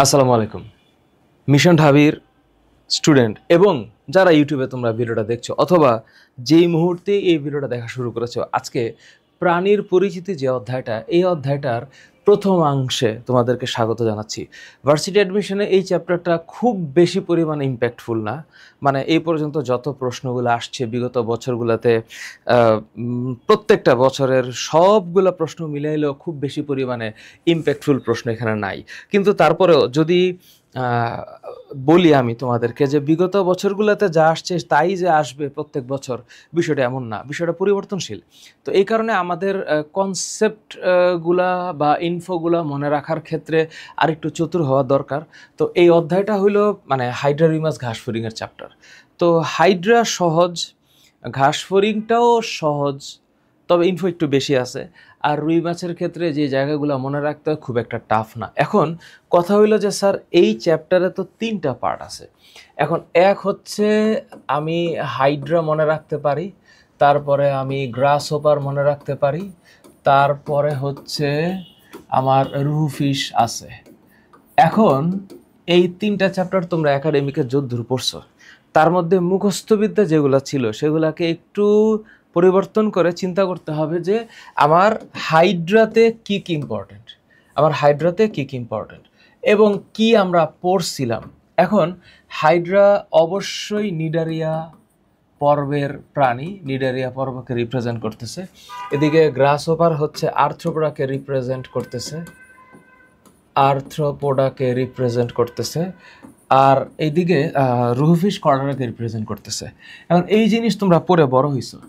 আসসালামু আলাইকুম। Mission ঢাবির student এবং যারা ইউটিউবে তোমরা ভিডিওটা দেখছো অথবা যেই মুহূর্তে এই ভিডিওটা দেখা শুরু করেছো, আজকে প্রাণীর পরিচিতি যে অধ্যায়টা, এই অধ্যায়টার প্রথম অংশে তোমাদেরকে স্বাগত জানাচ্ছি। ভার্সিটি অ্যাডমিশনে এই চ্যাপ্টারটা খুব বেশি পরিমাণে ইম্প্যাক্টফুল না। মানে এই পর্যন্ত যত প্রশ্নগুলো আসছে বিগত বছরগুলোতে, প্রত্যেকটা বছরের সবগুলো প্রশ্ন মিলাইলেও খুব বেশি পরিমাণে ইম্প্যাক্টফুল প্রশ্ন এখানে নাই। কিন্তু তারপরেও যদি বলি আমি তোমাদেরকে যে বিগত বছরগুলোতে যা আসছে তাই যে আসবে প্রত্যেক বছর, বিষয়টা এমন না, বিষয়টা পরিবর্তনশীল। তো এই কারণে আমাদের কনসেপ্ট গুলা বা ইনফোগুলা মনে রাখার ক্ষেত্রে আরেকটু চতুর হওয়া দরকার। তো এই অধ্যায়টা হইলো মানে হাইড্রা রিমাস ঘাসফড়িংয়ের চ্যাপ্টার। তো হাইড্রা সহজ, ঘাসফড়িংটাও সহজ, তবে ইনফো একটু বেশি আছে। আর রুই মাছের ক্ষেত্রে যে জায়গাগুলো মনে রাখতে হয় খুব একটা টাফ না। এখন কথা হইলো যে স্যার এই চ্যাপ্টারে তো 3টা পার্ট আছে। এখন এক হচ্ছে আমি হাইড্রা মনে রাখতে পারি, তারপরে আমি গ্রাস হোপার মনে রাখতে পারি, তারপরে হচ্ছে আমার রুহু ফিশ আছে। এখন এই 3টা চ্যাপ্টার তোমরা একাডেমিকে যদ্দূর পড়ছো, তার মধ্যে মুখস্থবিদ্যা যেগুলো ছিল সেগুলোকে একটু পরিবর্তন করে চিন্তা করতে হবে যে আমার হাইড্রাতে কি কি ইম্পর্টেন্ট, আমার হাইড্রাতে কি কি ইম্পর্টেন্ট এবং কি আমরা পড়ছিলাম। এখন হাইড্রা অবশ্যই নিডারিয়া পর্বের প্রাণী, নিডারিয়া পর্বকে রিপ্রেজেন্ট করতেছে। এদিকে গ্রাসহপার হচ্ছে আর্থ্রোপোডাকে রিপ্রেজেন্ট করতেছে, আর্থ্রোপোডাকে রিপ্রেজেন্ট করতেছে। আর এইদিকে রুহুফিশ কর্ডারকে রিপ্রেজেন্ট করতেছে। এখন এই জিনিস তোমরা পড়ে বড় হইছো,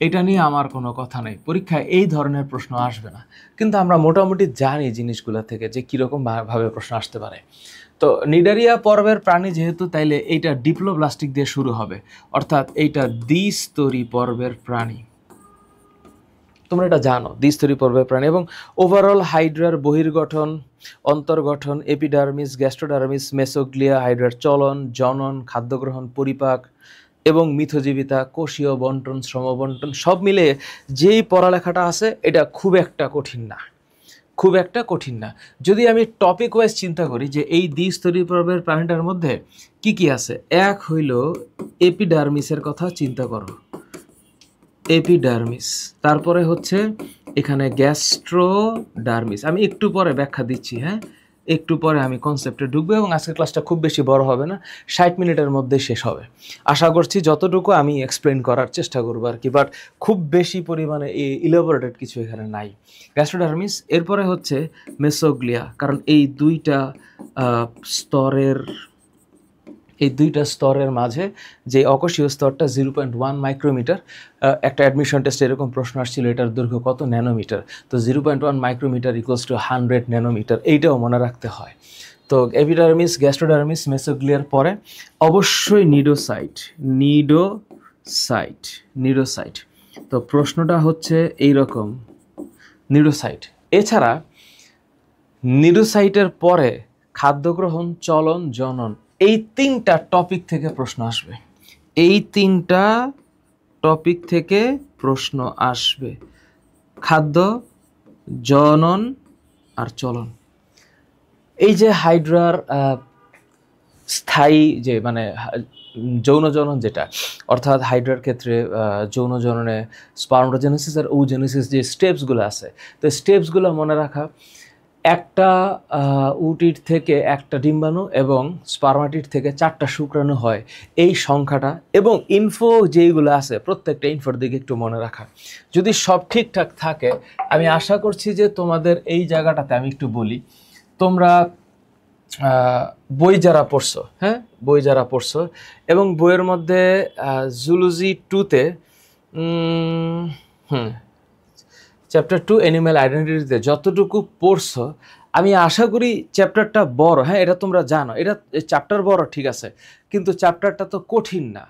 এটা নিয়ে আমার কোনো কথা নেই, পরীক্ষায় এই ধরনের প্রশ্ন আসবে না। কিন্তু আমরা মোটামুটি জানি জিনিসগুলো থেকে যে কীরকম ভাবে প্রশ্ন আসতে পারে। তো নিডারিয়া পর্বের প্রাণী যেহেতু, তাইলে এইটা ডিপ্লোব্লাস্টিক দিয়ে শুরু হবে, অর্থাৎ এইটা দ্বিস্তরী পর্বের প্রাণী। তোমরা এটা জানো, দ্বিস্তরী পর্বের প্রাণী। এবং ওভারঅল হাইড্রার বহির্গঠন, অন্তর্গঠন, এপিডার্মিস, গ্যাস্ট্রোডার্মিস, মেসোগ্লিয়া, হাইড্রার চলন, জনন, খাদ্যগ্রহণ, পরিপাক এবং মিথজীবিতা, কোষীয় বন্টন, শ্রমবন্টন, সব মিলে যেই পড়ালেখাটা আছে এটা খুব একটা কঠিন না, খুব একটা কঠিন না। যদি আমি টপিক ওয়াইজ চিন্তা করি যে এই দ্বিস্তরী পর্বের প্রাণীটার মধ্যে কি কি আছে, এক হইল এপিডার্মিসের কথা চিন্তা করো, এপিডার্মিস। তারপরে হচ্ছে এখানে গ্যাস্ট্রোডার্মিস, আমি একটু পরে ব্যাখ্যা দিচ্ছি, হ্যাঁ একটু পরে আমি কনসেপ্টে ঢুকবো। এবং আজকের ক্লাসটা খুব বেশি বড় হবে না, 60 মিনিটের মধ্যে শেষ হবে আশা করছি। যতটুকু আমি এক্সপ্লেন করার চেষ্টা করবো আর কি, বাট খুব বেশি পরিমাণে ইলাবোরেটেড কিছু এখানে নাই। গ্যাস্ট্রোডার্মিস, এরপরে হচ্ছে মেসোগ্লিয়া, কারণ এই দুইটা স্তরের, এই দুইটা স্তরের মাঝে যে অকোষীয় স্তরটা 0.1 মাইক্রোমিটার, একটা অ্যাডমিশন টেস্টে এরকম প্রশ্ন আসছিল এটার দৈর্ঘ্য কত, ন্যানোমিটার। তো 0.1 মাইক্রোমিটার ইকুয়ালস টু 100 ন্যানোমিটার, এইটাও মনে রাখতে হয়। তো এপিডার্মিস, গ্যাস্ট্রোডার্মিস, মেসোগ্লিয়ার পরে অবশ্যই নিডোসাইট, নিডোসাইট, নিডোসাইট। তো প্রশ্নটা হচ্ছে এইরকম, নিডোসাইট এছাড়া নিডোসাইটের পরে খাদ্যগ্রহণ, চলন, জনন, এই 3টা টপিক থেকে প্রশ্ন আসবে, এই 3টা টপিক থেকে প্রশ্ন আসবে, খাদ্য, জনন আর চলন। এই যে হাইড্রার স্থায়ী যে মানে যৌন জনন যেটা, অর্থাৎ হাইড্রার ক্ষেত্রে যৌন জননে স্পার্মোজেনেসিস আর ওজেনেসিস যে স্টেপসগুলো আছে, তো স্টেপসগুলো মনে রাখা, একটা উটির থেকে একটা ডিম্বাণু এবং স্পার্মাটির থেকে 4টা শুক্রাণু হয়, এই সংখ্যাটা এবং ইনফো যেইগুলো আছে প্রত্যেকটা ইনফোর দিকে একটু মনে রাখা। যদি সব ঠিকঠাক থাকে আমি আশা করছি যে তোমাদের এই জায়গাটাতে আমি একটু বলি, তোমরা বই যারা পড়ছো, হ্যাঁ বই যারা পড়ছো এবং বইয়ের মধ্যে জুলজি 2তে চ্যাপ্টার 2 অ্যানিম্যাল আইডেন্টিটিতে যতটুকু পড়ছো, আমি আশা করি চ্যাপ্টারটা বড়, হ্যাঁ এটা তোমরা জানো, এটা চ্যাপ্টার বড় ঠিক আছে, কিন্তু চ্যাপ্টারটা তো কঠিন না,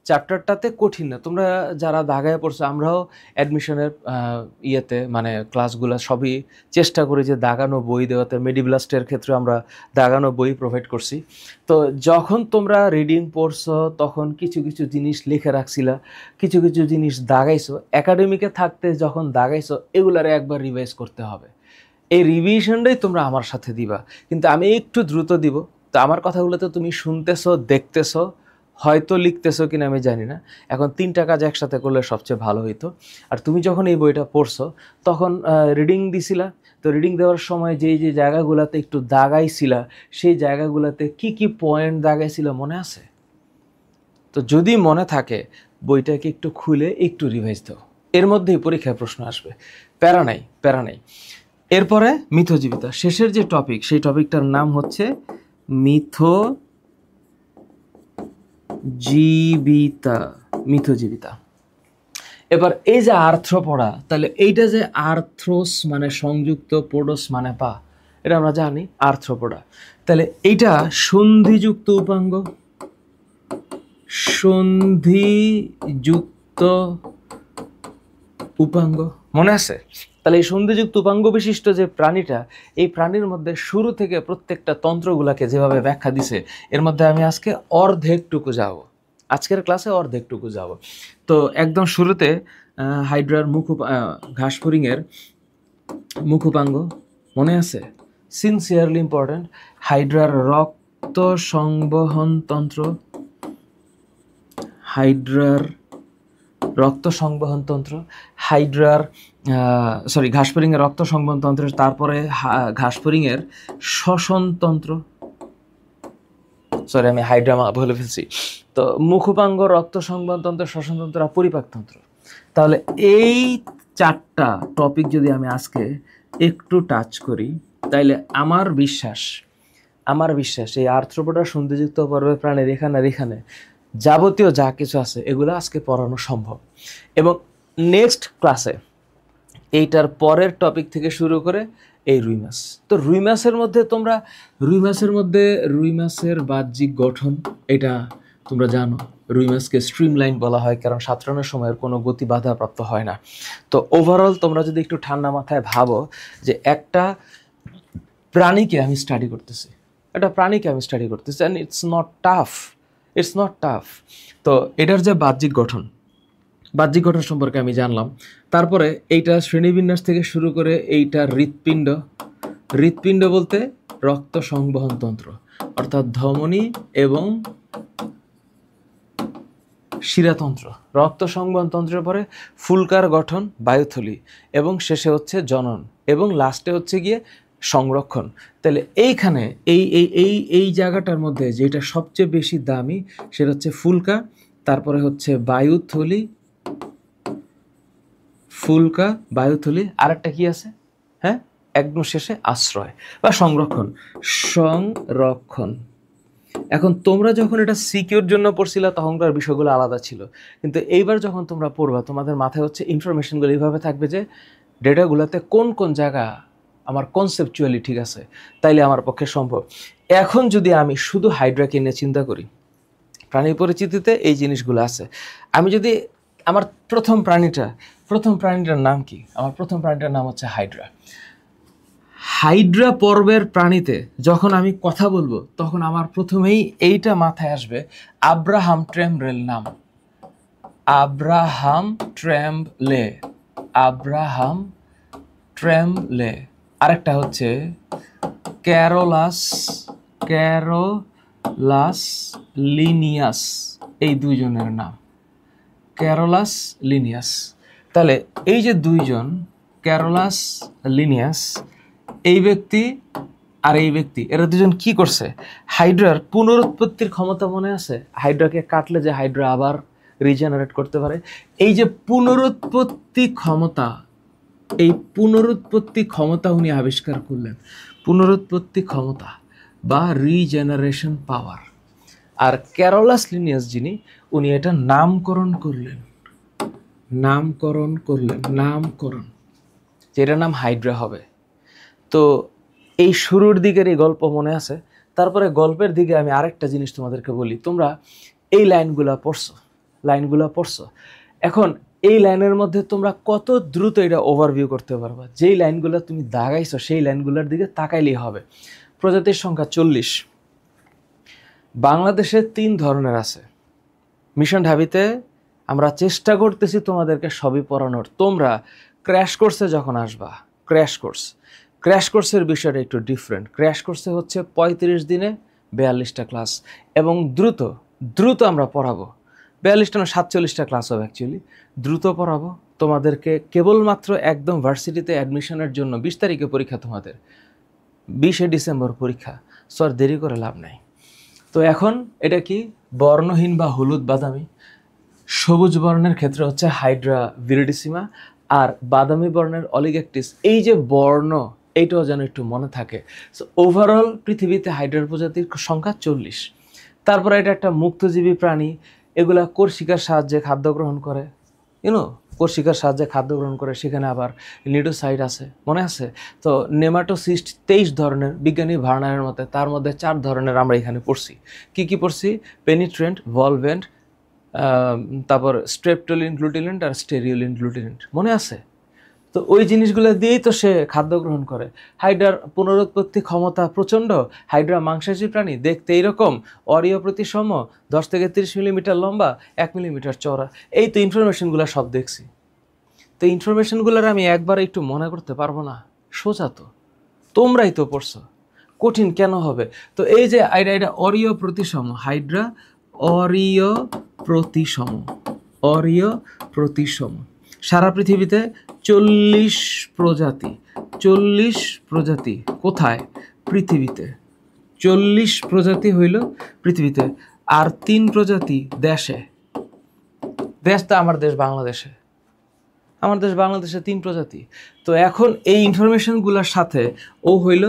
চ্যাপ্টারটাতে কঠিন না। তোমরা যারা দাগায় পড়ছো, আমরাও অ্যাডমিশনের ইয়েতে মানে ক্লাসগুলো সবই চেষ্টা করি যে দাগানো বই দেওয়াতে, মেডিব্লাস্টের ক্ষেত্রে আমরা দাগানো বই প্রোভাইড করছি। তো যখন তোমরা রিডিং পড়ছো তখন কিছু কিছু জিনিস লিখে রাখছিলা, কিছু কিছু জিনিস দাগাইছো, একাডেমিকে থাকতে যখন দাগাইছো এগুলারে একবার রিভাইজ করতে হবে, এই রিভিশনটাই তোমরা আমার সাথে দিবা, কিন্তু আমি একটু দ্রুত দিব। তো আমার কথাগুলো তো তুমি শুনতেছো, দেখতেছো, হয়তো লিখতেছো কিনা আমি জানি না। এখন 3টা কাজ একসাথে করলে সবচেয়ে ভালো হইতো। আর তুমি যখন এই বইটা পড়ছো তখন রিডিং দিছিলা, তো রিডিং দেওয়ার সময় যেই যে জায়গাগুলোতে একটু দাগাইছিলা, সেই জায়গাগুলোতে কি কি পয়েন্ট দাগাইছিলা মনে আছে? তো যদি মনে থাকে বইটাকে একটু খুলে একটু রিভাইজ দাও, এর মধ্যেই পরীক্ষায় প্রশ্ন আসবে, প্যারা নাই, প্যারা নাই। এরপরে মিথজীবিতা, শেষের যে টপিক, সেই টপিকটার নাম হচ্ছে মিথজীবিতা। মিথজীবিতা। এবার এই যে আর্থ্রোপোডা, তাহলে এইটা যে আর্থ্রোস মানে সংযুক্ত, পোডোস মানে পা, এটা আমরা জানি আর্থ্রোপোডা। তাহলে এইটা সন্ধিযুক্ত উপাঙ্গ, সন্ধিযুক্ত উপাঙ্গ মনে আছে? তাহলে এই সন্ধিযুক্ত উপাঙ্গ বিশিষ্ট যে প্রাণীটা, এই প্রাণীর মধ্যে শুরু থেকে প্রত্যেকটা তন্ত্রগুলাকে যেভাবে ব্যাখ্যা দিছে, এর মধ্যে আমি আজকে অর্ধেকটুকু যাব, আজকের ক্লাসে অর্ধেকটুকু যাব। তো একদম শুরুতে হাইড্রার ঘাসফড়িংয়ের মুখ উপাঙ্গ মনে আছে? Sincerely important. হাইড্রার রক্ত সংবহন তন্ত্র, হাইড্রার রক্ত সংবহন তন্ত্র, হাইড্রার ঘাসফড়িংয়ের রক্ত সংবহন তন্ত্র, তারপরে ঘাসফড়িংয়ের শ্বসন তন্ত্র, আমি হাইড্রা বলে ফেলছি। তো মুখোপাঙ্গ, রক্ত সংবহন তন্ত্র, শ্বসন তন্ত্র আর পরিপাক তন্ত্র। তাহলে এই 4টা টপিক যদি আমি আজকে একটু টাচ করি, তাইলে আমার বিশ্বাস এই আর্থ্রোপোডা সন্ধিযুক্ত পর্বের প্রাণীর এখানে যাবতীয় যা কিছু আছে এগুলো আজকে পড়ানো সম্ভব। এবং নেক্সট ক্লাসে এইটার পরের টপিক থেকে শুরু করে এই রুই মাছ। তো রুই মাছের মধ্যে রুই মাছের বাহ্যিক গঠন, এটা তোমরা জানো। রুই মাছকে স্ট্রিমলাইন বলা হয়, কারণ সাঁতরানোর সময়ের কোনো গতি বাধাপ্রাপ্ত হয় না। তো ওভারঅল তোমরা যদি একটু ঠান্ডা মাথায় ভাবো যে একটা প্রাণীকে আমি স্টাডি করতেছি, অ্যান্ড ইটস নট টাফ। তো এটার যে বাহ্যিক গঠন সম্পর্কে আমি জানলাম। তারপরে এইটা শ্রেণীবিন্যাস থেকে শুরু করে এইটা হৃৎপিণ্ড বলতে রক্ত সংবহন তন্ত্র, অর্থাৎ ধমনী এবং শিরাতন্ত্র। রক্ত সংবহন তন্ত্রের পরে ফুলকার গঠন, বায়ুথলি, এবং শেষে হচ্ছে জনন, এবং লাস্টে হচ্ছে গিয়ে সংরক্ষণ। তাহলে এইখানে এই জায়গাটার মধ্যে যেটা সবচেয়ে বেশি দামি সেটা হচ্ছে ফুলকা, তারপরে হচ্ছে বায়ুথলি, আরেকটা কি আছে? হ্যাঁ, একদম শেষে আশ্রয় বা সংরক্ষণ। এখন তোমরা যখন এটা সিকিউর জন্য পড়ছিলা তখনকার বিষয়গুলো আলাদা ছিল, কিন্তু এইবার যখন তোমরা পড়বা তোমাদের মাথায় হচ্ছে ইনফরমেশনগুলো এইভাবে থাকবে যে ডেটাগুলোতে কোন কোন জায়গা আমার কনসেপচুয়ালি ঠিক আছে, তাইলে আমার পক্ষে সম্ভব। এখন যদি আমি শুধু হাইড্রাকে নিয়ে চিন্তা করি, প্রাণী পরিচিতিতে এই জিনিসগুলো আছে। আমি যদি আমার প্রথম প্রাণীটার নাম কি? আমার প্রথম প্রাণীটার নাম হচ্ছে হাইড্রা পর্বের প্রাণীতে যখন আমি কথা বলবো তখন আমার প্রথমেই এইটা মাথায় আসবে, আব্রাহাম ট্রেমব্রেল নাম। আব্রাহাম ট্রেমব্লে। আরেকটা হচ্ছে ক্যারোলাস লিনিয়াস, এই দুইজনের নাম ক্যারোলাস লিনিয়াস। তাহলে এই যে দুইজন, ক্যারোলাস লিনিয়াস, এই ব্যক্তি আর এই ব্যক্তি, এরা দুজন কি করছে? হাইড্রার পুনরুৎপত্তির ক্ষমতা মনে আছে? হাইড্রাকে কাটলে যে হাইড্রা আবার রিজেনারেট করতে পারে, এই যে পুনরুৎপত্তি ক্ষমতা উনি আবিষ্কার করলেন, পুনরুৎপত্তি ক্ষমতা বা রিজেনারেশন পাওয়ার। আর ক্যারোলাস লিনিয়াস যিনি, উনি এটা নামকরণ করলেন, যেটার নাম হাইড্রা হবে। তো এই শুরুর দিকের এই গল্প মনে আছে। তারপরে গল্পের দিকে আমি আরেকটা জিনিস তোমাদেরকে বলি, তোমরা এই লাইনগুলা পড়ছো, এখন এই লাইনের মধ্যে তোমরা কত দ্রুত এটা ওভারভিউ করতে পারবা। যেই লাইনগুলো তুমি দাগাইছো সেই লাইনগুলোর দিকে তাকাইলেই হবে। প্রজাতির সংখ্যা 40। বাংলাদেশে 3 ধরনের আছে। মিশন ঢাবিতে আমরা চেষ্টা করতেছি তোমাদেরকে সবই পড়ানোর। তোমরা ক্র্যাশ কোর্সে যখন আসবা, ক্র্যাশ কোর্সের বিষয়টা একটু ডিফারেন্ট। ক্র্যাশ কোর্সে হচ্ছে 35 দিনে 42টা ক্লাস এবং দ্রুত দ্রুত আমরা পড়াবো। 42টা না 47টা ক্লাস হবে অ্যাকচুয়ালি। দ্রুত পড়াবো তোমাদেরকে, কেবলমাত্র একদম ভার্সিটিতে অ্যাডমিশনের জন্য। 20 তারিখে পরীক্ষা তোমাদের, 20শে ডিসেম্বর পরীক্ষা, সো আর দেরি করে লাভ নাই। তো এখন এটা কি বর্ণহীন বা হলুদ বাদামি, সবুজ বর্ণের ক্ষেত্রে হচ্ছে হাইড্রা ভিরিডিসিমা, আর বাদামি বর্ণের অলিগেকটিস। এই যে বর্ণ, এইটাও যেন একটু মনে থাকে। সো ওভারঅল পৃথিবীতে হাইড্রার প্রজাতির সংখ্যা 40। তারপরে এটা একটা মুক্তজীবী প্রাণী, এগুলা কোর্সিকার সাহায্যে খাদ্য গ্রহণ করে, কোর্সিকার সাহায্যে খাদ্য গ্রহণ করে। সেখানে আবার লিডোসাইট আছে, মনে আছে তো? নেমাটোসিস্ট 23 ধরনের, বিজ্ঞানী ভার্নারের মতে তার মধ্যে 4 ধরনের আমরা এখানে পড়ছি। কি পড়ছি? পেনিট্রেন্ট, ভলভেন্ট, তারপর স্ট্রেপ্টোলিন গ্লুটিলেন্ট আর স্টেরিওলিন গ্লুটিলেন্ট, মনে আছে তো? ওই জিনিসগুলো দিয়েই তো সে খাদ্য গ্রহণ করে। হাইড্রার পুনরুৎপত্তি ক্ষমতা প্রচণ্ড। হাইড্রা মাংসাশী প্রাণী, দেখতে এইরকম, অরীয় প্রতিসম, 10 থেকে 30 মিলিমিটার লম্বা, 1 মিলিমিটার চওড়া। এই তো ইনফরমেশনগুলো সব দেখছি। তো ইনফরমেশনগুলোর আমি একবার একটু মনে করতে পারবো না? সোজা তো, তোমরাই তো পড়ছো, কঠিন কেন হবে? তো এই যে এটা অরীয় প্রতিসম, হাইড্রা অরীয় প্রতিসম, অরীয় প্রতিসম। সারা পৃথিবীতে 40 প্রজাতি, 40 প্রজাতি কোথায়? পৃথিবীতে। 40 প্রজাতি হইল পৃথিবীতে, আর 3 প্রজাতি দেশে। দেশটা আমার দেশ বাংলাদেশে, আমার দেশ বাংলাদেশে 3 প্রজাতি। তো এখন এই ইনফরমেশনগুলোর সাথে ও হইল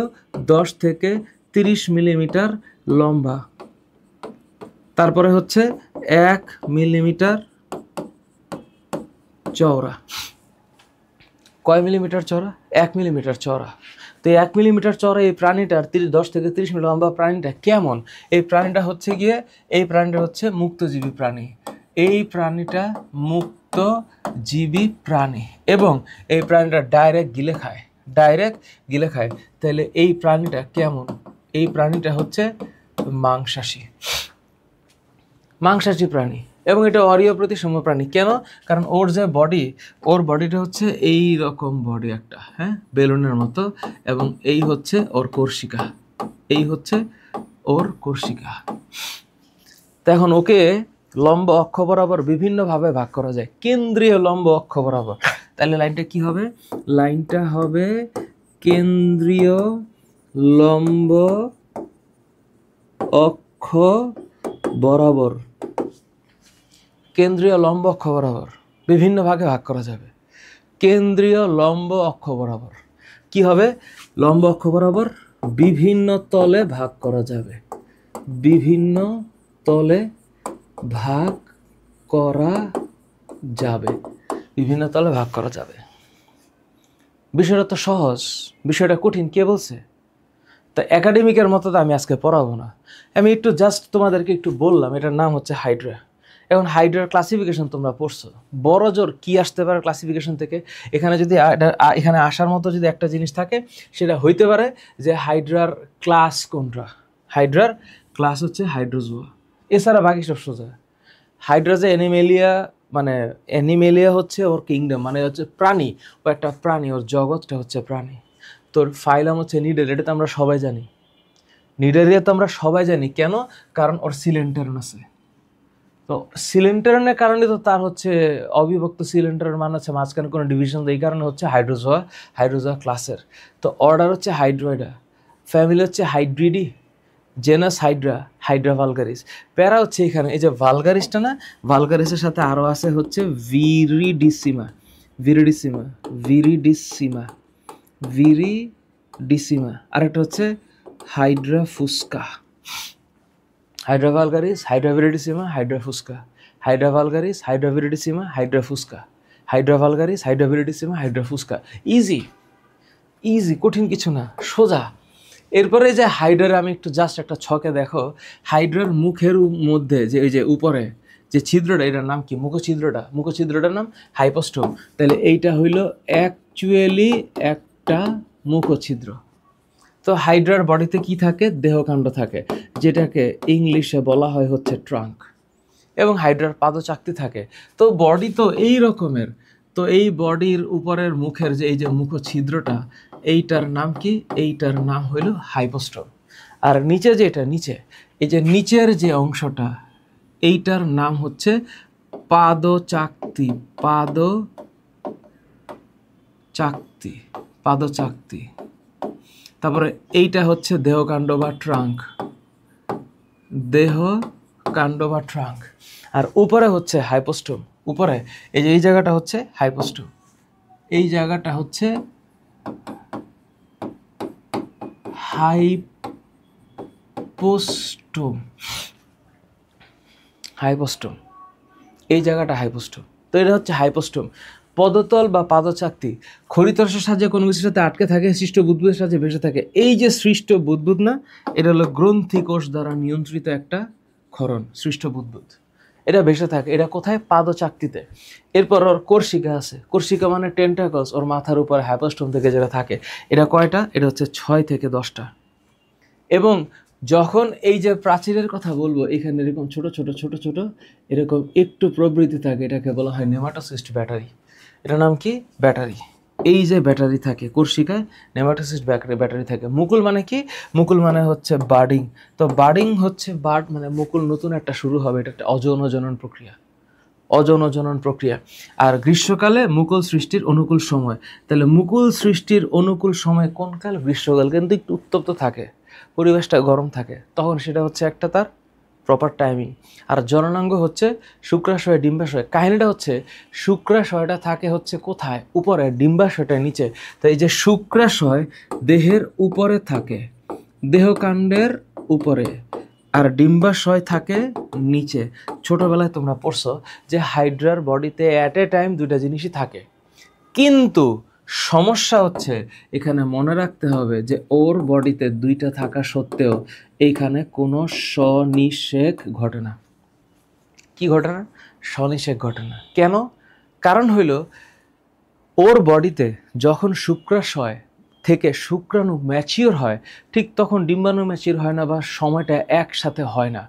10 থেকে 30 মিলিমিটার লম্বা, তারপরে হচ্ছে 1 মিলিমিটার চওড়া। কয় মিলিমিটার চওড়া? 1 মিলিমিটার চওড়া। তো এই 1 মিলিমিটার চওড়া এই প্রাণীটার 10 থেকে 30 মিটার লম্বা প্রাণীটা কেমন? এই প্রাণীটা হচ্ছে মুক্তজীবী প্রাণী। এই প্রাণীটা মুক্তজীবী প্রাণী এবং এই প্রাণীটা ডাইরেক্ট গিলে খায়। তাহলে এই প্রাণীটা কেমন? এই প্রাণীটা হচ্ছে মাংসাশী প্রাণী এবং এটা অরীয় প্রতিসম প্রাণী। কেন? কারণ ওর যে বডিটা হচ্ছে এই রকম বডি একটা, হ্যাঁ, বেলুনের মতো, এবং এই হচ্ছে ওর কোর্সিকা। তো এখন ওকে লম্ব অক্ষ বরাবর বিভিন্নভাবে ভাগ করা যায়। কেন্দ্রীয় লম্ব অক্ষ বরাবর, তাহলে লাইনটা কি হবে? লাইনটা হবে কেন্দ্রীয় লম্ব অক্ষ বরাবর। কেন্দ্রীয় লম্ব অক্ষ বরাবর বিভিন্ন ভাগে ভাগ করা যাবে। কেন্দ্রীয় লম্ব অক্ষ বরাবর কি হবে? লম্ব অক্ষ বরাবর বিভিন্ন তলে ভাগ করা যাবে। বিভিন্ন তলে ভাগ করা যাবে। বিভিন্ন তলে ভাগ করা যাবে। বিষয়টা তো সহজ, বিষয়টা কঠিন কে বলছে? তা একাডেমিকের মতো তো আমি আজকে পড়াবো না, আমি একটু জাস্ট তোমাদেরকে একটু বললাম এটার নাম হচ্ছে হাইড্রা। এখন হাইড্রার ক্লাসিফিকেশন তোমরা পড়ছো, বড় জোর কি আসতে পারে ক্লাসিফিকেশন থেকে? এখানে আসার মতো যদি একটা জিনিস থাকে সেটা হইতে পারে যে হাইড্রার ক্লাস কোনটা। হাইড্রার ক্লাস হচ্ছে হাইড্রোজোয়া, এছাড়া বাকি সব সোজা। হাইড্রা যে অ্যানিমেলিয়া হচ্ছে ওর কিংডম, মানে হচ্ছে প্রাণী, ও একটা প্রাণী, ওর জগৎটা হচ্ছে প্রাণী। তোর ফাইলাম হচ্ছে নিডার, এটা তো আমরা সবাই জানি। নিডারিয়া তো আমরা সবাই জানি, কেন? কারণ ওর সিলেন্টারন আছে। তো সিলেন্টারনের কারণে তো তার হচ্ছে অবিভক্ত সিলেন্টারন, মানে হচ্ছে মাঝখানে কোনো ডিভিশন, এই কারণে হচ্ছে হাইড্রোজোয়া ক্লাসের। তো অর্ডার হচ্ছে হাইড্রয়েডা, ফ্যামিলি হচ্ছে হাইড্রিডি, জেনাস হাইড্রা ভালগারিস। প্যারা হচ্ছে এখানে এই যে ভালগারিসটা না, ভালগারিসের সাথে আরও আছে হচ্ছে ভিরিডিসিমা, আরেকটা হচ্ছে Hydra fusca. Hydra vulgaris, Hydra viridissima, Hydra fusca, Hydra vulgaris, Hydra viridissima, Hydra fusca, Hydra vulgaris, Hydra viridissima, Hydra fusca. Easy, কঠিন কিছু না, সোজা। এরপরে যে হাইড্রার আমি একটু জাস্ট একটা ছকে দেখো, হাইড্রার মুখের মধ্যে যে ওই যে উপরে যে ছিদ্রটা, এটার নাম কি? মুখছিদ্রটার নাম হাইপোস্টোম। তাহলে এইটা হইল অ্যাকচুয়ালি একটা মুখছিদ্র। তো হাইড্রার বডিতে কি থাকে? দেহকাণ্ড থাকে, যেটাকে ইংলিশে বলা হয় হচ্ছে ট্রাঙ্ক, এবং হাইড্রার পাদচাকতি থাকে। তো বডি তো এই রকমের, তো এই বডির উপরের মুখের যে এই যে মুখছিদ্রটা, এইটার নাম কি? এইটার নাম হইল হাইপোস্টোম। আর নিচে যেটা নিচে, এই যে নিচের যে অংশটা, এইটার নাম হচ্ছে পাদচাকতি। পাদচাকতি, পাদচাকতি। তারপরে এইটা হচ্ছে দেহকাণ্ড বা ট্রাঙ্ক, দেহকাণ্ড বা ট্রাঙ্ক। আর উপরে হচ্ছে হাইপোস্টোম। উপরে এই যে এই জায়গাটা হচ্ছে হাইপোস্টোম, এই জায়গাটা হচ্ছে হাইপোস্টোম, হাইপোস্টোম, এই জায়গাটা হাইপোস্টোম। তো এটা হচ্ছে হাইপোস্টোম। পদতল বা পাদচাকতি খরিতরসের সাহায্যে কোনো কিছুর সাথে আটকে থাকে, সৃষ্ট বুদবুদের সাহায্যে ভেসে থাকে। এই যে সৃষ্ট বুদবুদ না, এটা হলো গ্রন্থি কোষ দ্বারা নিয়ন্ত্রিত একটা ক্ষরণ, সৃষ্ট বুদবুদ। এটা ভেসে থাকে। এটা কোথায়? পাদচাকতিতে। এরপর ওর কর্ষিকা আছে। কর্ষিকা মানে টেন্টাকলস, ওর মাথার উপরে হাইপোস্টোম থেকে যেটা থাকে। এটা কয়টা? এটা হচ্ছে 6 থেকে 10টা। এবং যখন এই যে প্রাচীরের কথা বলবো, এখানে এরকম ছোট ছোট ছোট ছোট এরকম একটু প্রবৃদ্ধি থাকে, এটাকে বলা হয় নেমাটোসিস্ট ব্যাটারি। এটার নাম কি? ব্যাটারি। এই যে ব্যাটারি থাকে কর্ষিকায়, নেমাটোসিস্ট ব্যাটারি থাকে। মুকুল মানে কি? মুকুল মানে হচ্ছে বার্ডিং। তো বার্ডিং হচ্ছে বার্ড মানে মুকুল নতুন একটা শুরু হবে, এটা একটা অযৌন জনন প্রক্রিয়া, অযৌন জনন প্রক্রিয়া। আর গ্রীষ্মকালে মুকুল সৃষ্টির অনুকূল সময়। তাহলে মুকুল সৃষ্টির অনুকূল সময় কোন কাল? গ্রীষ্মকাল। কিন্তু একটু উত্তপ্ত থাকে, পরিবেশটা গরম থাকে, তখন সেটা হচ্ছে একটা তার প্রপার টাইমিং। আর জননাঙ্গ হচ্ছে শুক্রাশয় ডিম্বাশয়। কাহিনীটা হচ্ছে শুক্রাশয়টা থাকে হচ্ছে কোথায়? উপরে, ডিম্বাশয়টা নিচে। তো এই যে শুক্রাশয় দেহের উপরে থাকে, দেহকাণ্ডের উপরে, আর ডিম্বাশয় থাকে নিচে। ছোটবেলায় তোমরা পড়ছো যে হাইড্রার বডিতে অ্যাট এ টাইম 2টা জিনিসই থাকে। কিন্তু সমস্যা হচ্ছে এখানে মনে রাখতে হবে যে ওর বডিতে 2টা থাকা সত্ত্বেও এইখানে কোনো সনিষেক ঘটে না। কি ঘটে না? সনিষেক ঘটে না। কেন? কারণ হইল ওর বডিতে যখন শুক্রাশয় থেকে শুক্রাণু ম্যাচিওর হয়, ঠিক তখন ডিম্বাণু ম্যাচিওর হয় না, বা সময়টা একসাথে হয় না।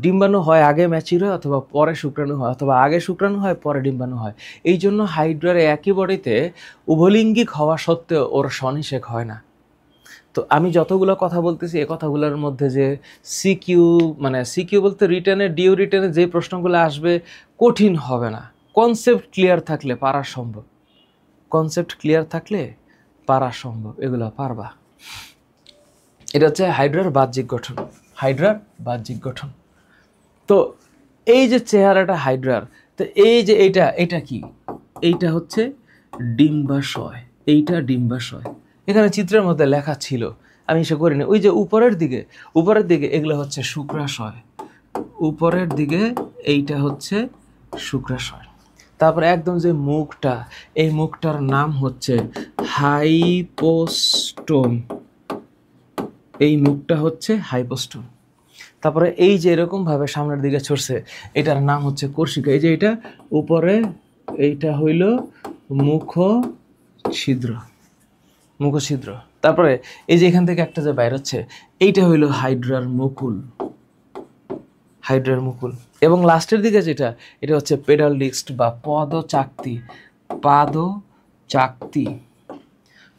ডিম্বাণু হয় আগে ম্যাচিওর হয়, অথবা পরে শুক্রাণু হয়, অথবা আগে শুক্রাণু হয় পরে ডিম্বাণু হয়। এই জন্য হাইড্রার একই বডিতে উভলিঙ্গিক হওয়া সত্ত্বেও ওর সনিষেক হয় না। তো আমি যতগুলো কথা বলতেছি, এই কথাগুলোর মধ্যে যে সিকিউ, মানে সিকিউ বলতে রিটেনে, ডিও রিটেনে যে প্রশ্নগুলো আসবে কঠিন হবে না। কনসেপ্ট ক্লিয়ার থাকলে পারা সম্ভব, কনসেপ্ট ক্লিয়ার থাকলে পারা সম্ভব, এগুলো পারবা। এটা হচ্ছে হাইড্রার বাহ্যিক গঠন, হাইড্রার বাহ্যিক গঠন। তো এই যে চেহারাটা হাইড্রার, তো এই যে এটা কি? এইটা হচ্ছে ডিম্বাশয়, এইটা ডিম্বাশয়। এখানে চিত্রের মধ্যে লেখা ছিল, আমি সে করিনি। ওই যে উপরের দিকে, উপরের দিকে এগুলো হচ্ছে শুক্রাশয়, উপরের দিকে এইটা হচ্ছে শুক্রাশয়। তারপরে একদম যে মুখটা, এই মুখটার নাম হচ্ছে হাইপোস্টোম, এই মুখটা হচ্ছে হাইপোস্টোম। তারপরে এই যে এরকম ভাবে সামনের দিকে ছড়ছে, এটার নাম হচ্ছে কর্ষিকা। এই যে এটা উপরে, এইটা হইল মুখ ছিদ্র, মুখছিদ্র। তারপরে এই যে এখান থেকে একটা যে বাইর হচ্ছে, এইটা হইল হাইড্রার মুকুল, হাইড্রার মুকুল। এবং লাস্টের দিকে যেটা, এটা হচ্ছে পেডাল ডিস্ক বা পদচাকতি, পাদচাকতি।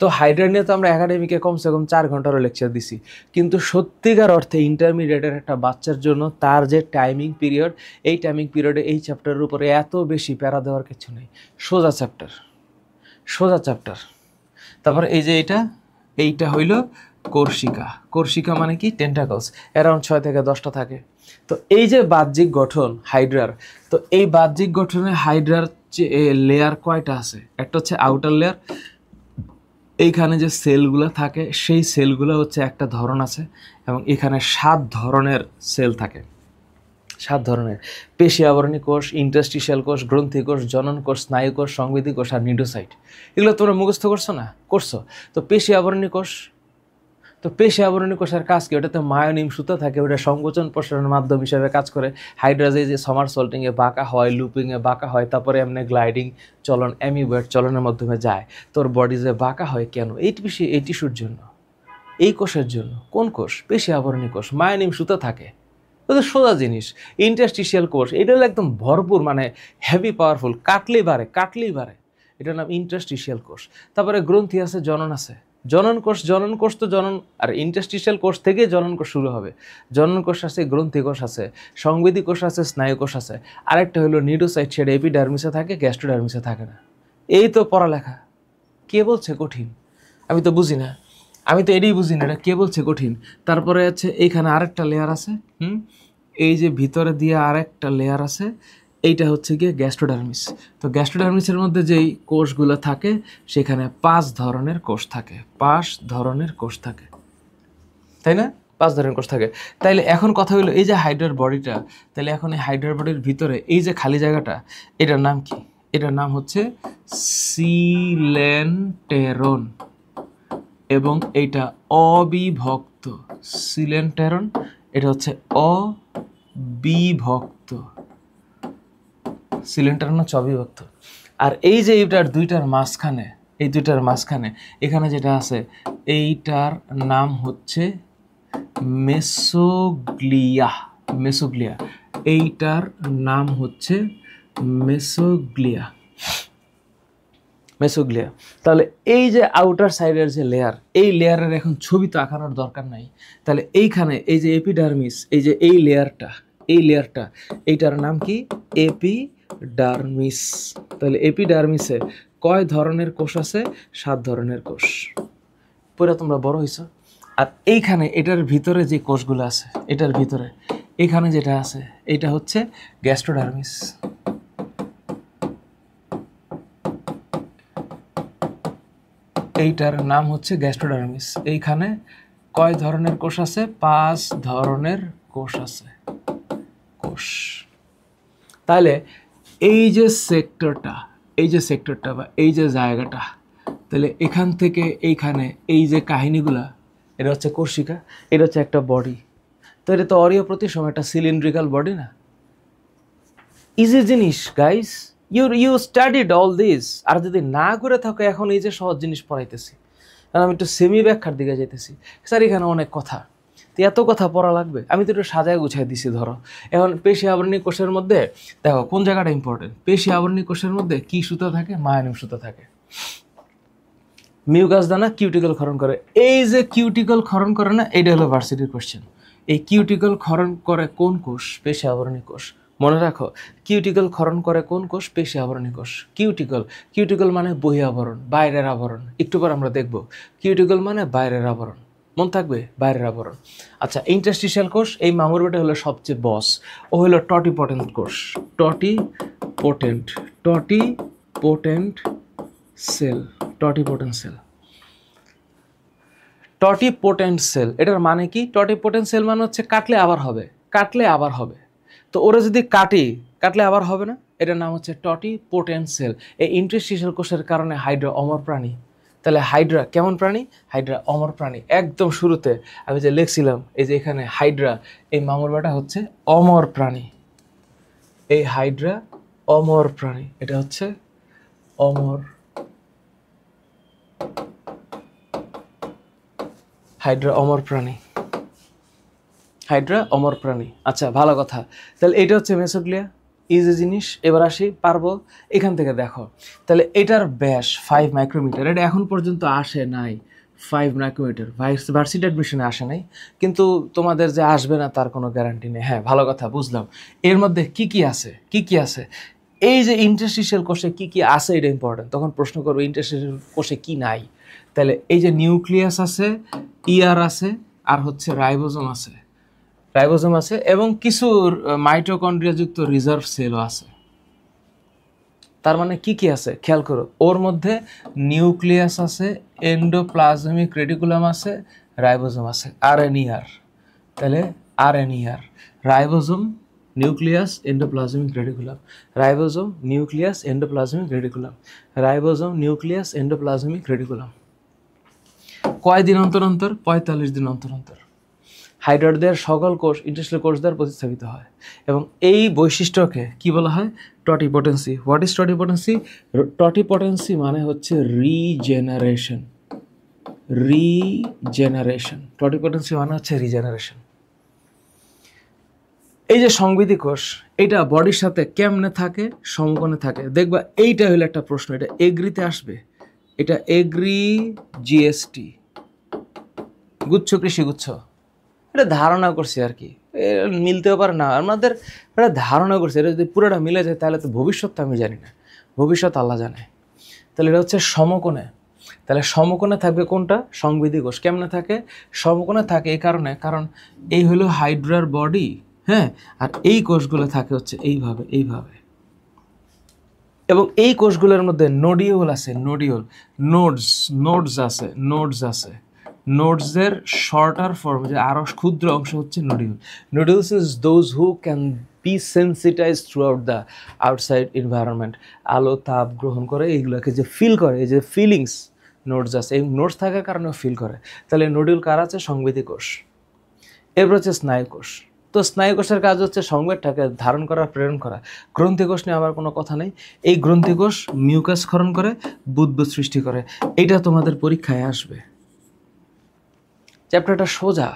তো হাইড্রা নিয়ে তো আমরা একাডেমিকে কমসে কম 4 ঘন্টারও লেকচার দিছি, কিন্তু সত্যিকার অর্থে ইন্টারমিডিয়েটের একটা বাচ্চার জন্য তার যে টাইমিং পিরিয়ড, এই টাইমিং পিরিয়ডে এই চ্যাপ্টারের উপরে এত বেশি প্যারা দেওয়ার কিছু নেই। সোজা চ্যাপ্টার, সোজা চ্যাপ্টার। তারপর এই যে এইটা হইল কর্ষিকা। কর্ষিকা মানে কি? টেন্টাকলস, অ্যারাউন্ড 6 থেকে 10টা থাকে। তো এই যে বাহ্যিক গঠন হাইড্রার, তো এই বাহ্যিক গঠনে হাইড্রার লেয়ার কয়টা আছে? একটা হচ্ছে আউটার লেয়ার, এইখানে যে সেলগুলো থাকে সেই সেলগুলো হচ্ছে একটা ধরন আছে, এবং এখানে 7 ধরনের সেল থাকে, 7 ধরনের। পেশি আবরণী কোষ, ইন্টারস্টিশিয়াল কোষ, গ্রন্থি কোষ, জনন কোষ, স্নায়ু কোষ, সংবেদী কোষ আর নিডোসাইট। এগুলো তোমরা মুখস্থ করছো না? করছো। তো পেশি আবরণী কোষ, তো পেশি আবরণী কোষের কাজ কি? ওটাতে মায়োনিম সুতা থাকে, ওটা সংকোচন প্রসারণের মাধ্যম হিসেবে কাজ করে। হাইড্রাজে যে সামারসল্টিংয়ে বাঁকা হয়, লুপিংয়ে বাঁকা হয়, তারপরে এমনি গ্লাইডিং চলন, অ্যামিবয়েড চলনের মাধ্যমে যায়। তোর বডি যে বাঁকা হয় কেন? এই টিস্যুর জন্য, এই কোষের জন্য। কোন কোষ? পেশি আবরণী কোষ। মায়োনিম সুতা থাকে, ওদের সোজা জিনিস। ইন্টারস্টিশিয়াল কোষ, এটা হলো একদম ভরপুর, মানে হেভি পাওয়ারফুল, কাটলেই বাড়ে, কাটলেই বাড়ে। এটার নাম ইন্টারস্টিশিয়াল কোষ। তারপরে গ্রন্থি আছে, জনন আছে, জনন কোষ তো জনন আর ইন্টারস্টিশিয়াল কোষ থেকে জনন কোষ শুরু হবে। জনন কোষ আছে, গ্রন্থি কোষ আছে, সংবেদী কোষ আছে, স্নায়ু কোষ আছে। আরেকটা হলো নিউরোসাইট, সেটা এপিডার্মিসে থাকে, গ্যাস্ট্রোডার্মিসে থাকে না। এই তো পড়ালেখা। কে বলছে কঠিন? আমি তো বুঝি না, আমি তো এটাই বুঝি না, এটা কে বলছে কঠিন। তারপরে আছে এইখানে আরেকটা লেয়ার আছে, এই যে ভিতরে দিয়ে আরেকটা লেয়ার আছে, এইটা হচ্ছে গিয়ে গ্যাস্ট্রোডার্মিস। তো গ্যাস্ট্রোডার্মিসের মধ্যে যেই কোষগুলো থাকে সেখানে 5 ধরনের কোষ থাকে, 5 ধরনের কোষ থাকে, তাই না? 5 ধরনের কোষ থাকে। তাইলে এখন কথা হলো এই যে হাইড্রার বডিটা, তাহলে এখন এই হাইড্রার বডির ভিতরে এই যে খালি জায়গাটা, এটার নাম কি? এটার নাম হচ্ছে সিলেন্টেরন, এবং এইটা অবিভক্ত সিলেন্টেরন, এটা হচ্ছে অবিভক্ত সিলেন্টেরন হচ্ছে অবিভক্ত। আর এই যে এইটার দুইটার মাঝখানে, এই দুইটার মাঝখানে এখানে যেটা আছে এইটার নাম হচ্ছে মেসোগ্লিয়া, মেসোগ্লিয়া, এইটার নাম হচ্ছে মেসোগ্লিয়া, মেসোগ্লিয়া। তাহলে এই যে আউটার সাইডের যে লেয়ার, এই লেয়ারের এখন ছবি তো আঁকানোর দরকার নাই। তাহলে এইখানে এই যে এপিডার্মিস, এই যে এই লেয়ারটা, এই লেয়ারটা, এইটার নাম কি? এপিডার্মিস। তাহলে এপিডার্মিসে কয় ধরনের কোষ আছে? 7 ধরনের কোষ। পুরা তোমরা বড় হইছো। আর এইখানে এটার ভিতরে যে কোষগুলো আছে, এটার ভিতরে এখানে যেটা আছে এটা হচ্ছে গ্যাস্ট্রোডার্মিস। এইটার নাম হচ্ছে গ্যাস্ট্রোডার্মিস। এইখানে কয় ধরনের কোষ আছে? 5 ধরনের কোষ আছে, কোষ। তাহলে এই যে সেক্টরটা, এই যে সেক্টরটা বা এই যে জায়গাটা, তাহলে এখান থেকে এইখানে এই যে কাহিনীগুলা, এটা হচ্ছে কোষিকা, এটা হচ্ছে একটা বডি। তো এটা তো অরীয় প্রতিসম, একটা সিলিন্ড্রিক্যাল বডি না? ইজি জিনিস guys, you studied all this. আর যদি না করে থাকো, এখন এই যে সহজ জিনিস পড়াইতেছি, কারণ আমি একটু সেমি ব্যাখ্যার দিকে যাইতেছি। স্যার এখানে অনেক কথা, তো এত কথা পড়া লাগবে? আমি তো একটু সাজায় গুছাই দিছি। ধরো এখন পেশি আবরণী কোষের মধ্যে দেখো কোন জায়গাটা ইম্পর্টেন্ট। পেশি আবরণী কোষের মধ্যে কি সুতা থাকে? মায়োনিম সুতা থাকে। মিউকাস দানা কিউটিকল ক্ষরণ করে। এই যে কিউটিকল ক্ষরণ করে না, এইটা হলো ভার্সিটির কোশ্চেন। এই কিউটিকল ক্ষরণ করে কোন কোষ? পেশি আবরণী কোষ। মনে রাখো, কিউটিকল ক্ষরণ করে কোন কোষ? পেশি আবরণী কোষ। কিউটিকল, কিউটিকল মানে বহি আবরণ, বাইরের আবরণ। একটু পর আমরা দেখব কিউটিকল মানে বাইরের আবরণ। মন থাকবে, বাইরের আবরণ। আচ্ছা, ইন্টারস্টিশিয়াল কোষ, এই মামুর বেটা হলো সবচেয়ে বস। ও হলো টটিপোটেন্ট কোষ। Totipotent, totipotent cell, totipotent cell, totipotent cell. এটার মানে কি? টটিপোটেন্ট সেল মানে হচ্ছে কাটলে আবার হবে, কাটলে আবার হবে। তো ওরা যদি কাটলে আবার হবে না, এটার নাম হচ্ছে টটিপোটেন্ট সেল। এই ইন্টারস্টিশিয়াল কোষের কারণে হাইড্রা অমর প্রাণী। তাহলে হাইড্রা কেমন প্রাণী? হাইড্রা অমর প্রাণী। একদম শুরুতে আমি যে লিখছিলাম, এই যে এখানে হাইড্রা, এই মামুর বেটা হচ্ছে অমর প্রাণী। এই হাইড্রা অমর প্রাণী, এটা হচ্ছে অমর, হাইড্রা অমর প্রাণী, হাইড্রা অমর প্রাণী। আচ্ছা, ভালো কথা। তাহলে এটা হচ্ছে মেসোগ্লিয়া, ইজি জিনিস। এবার আসি, পারবো। এখান থেকে দেখো, তাহলে এটার ব্যাস 5 মাইক্রোমিটার। এটা এখন পর্যন্ত আসে নাই 5 মাইক্রোমিটার, ভার্সিটি অ্যাডমিশনে আসে নাই, কিন্তু তোমাদের যে আসবে না তার কোনো গ্যারান্টি নেই। হ্যাঁ, ভালো কথা, বুঝলাম। এর মধ্যে কি কি আছে, কি কি আছে? এই যে ইন্টারস্টিশিয়াল কোষে কি কি আছে, এটা ইম্পর্টেন্ট। তখন প্রশ্ন করবো ইন্টারস্টিশিয়াল কোষে কি নাই। তাহলে এই যে নিউক্লিয়াস আছে, ইয়ার আছে, আর হচ্ছে রাইবোজোম আছে, রাইবোজোম আছে, এবং কিছু মাইটোকন্ড্রিয়া যুক্ত রিজার্ভ সেলও আছে। তার মানে কি কি আছে খেয়াল করো। ওর মধ্যে নিউক্লিয়াস আছে, এন্ডোপ্লাজমিক রেটিকুলাম আছে, রাইবোজোম আছে, আরএনইআর। তাহলে RNER, ribosome, nucleus, endoplasmic reticulum, ribosome, nucleus, endoplasmic reticulum, ribosome, nucleus, endoplasmic reticulum. কয় দিন অন্তর অন্তর? 45 দিন অন্তর অন্তর। হাইড্রাদের সকল কোষ ইন্টারস্টিশিয়াল কোষ দ্বারা প্রতিস্থাপিত হয়, এবং এই বৈশিষ্ট্যকে কি বলা হয়? Totipotency. What is totipotency? Totipotency মানে হচ্ছে রিজেনারেশন, রিজেনারেশন। টটিপোটেন্সি মানে হচ্ছে রিজেনারেশন। এই যে সংবেদী কোষ, এটা বডির সাথে কেমনে থাকে, সমকোণে থাকে। দেখবা এইটা হলো একটা প্রশ্ন, এটা এগ্রিতে আসবে, এটা এগ্রি জিএসটি, গুচ্ছ কৃষি গুচ্ছ। এটা ধারণা করছি আর কি, মিলতেও পারে না, আমাদের এটা ধারণা করছি। এটা যদি পুরোটা মিলে যায় তাহলে তো ভবিষ্যৎ তো আমি জানি না, ভবিষ্যৎ আল্লাহ জানে। তাহলে এটা হচ্ছে সমকোণে। তাহলে সমকোণে থাকবে কোনটা? সংবেদী কোষ। কেমনে থাকে? সমকোণে থাকে এই কারণে, কারণ এই হলো হাইড্রার বডি, হ্যাঁ, আর এই কোষগুলো থাকে হচ্ছে এইভাবে এইভাবে। এবং এই কোষগুলোর মধ্যে নোডিউল আছে, নোডিউল, নোডস আছে, নোডসের শর্টার ফর্ম, যে আরও ক্ষুদ্র অংশ হচ্ছে nodule. Nodules is those who can be sensitise through out the outside environment. আলো তাপ গ্রহণ করে, এইগুলোকে যে ফিল করে, এই যে ফিলিংস, নোডস আছে, এই নোডস থাকার কারণেও ফিল করে। তাহলে নোডিউল কার আছে? সংবেদী কোষ। এরপর হচ্ছে স্নায়ুকোষ। তো স্নায়ুকোষের কাজ হচ্ছে সংবেদটাকে ধারণ করা, প্রেরণ করা। গ্রন্থিকোষ নিয়ে আমার কোনো কথা নেই। এই গ্রন্থিকোষ মিউকাস ক্ষরণ করে, বুদবুদ সৃষ্টি করে। এইটা তোমাদের পরীক্ষায় আসবে। চ্যাপ্টারটা সোজা।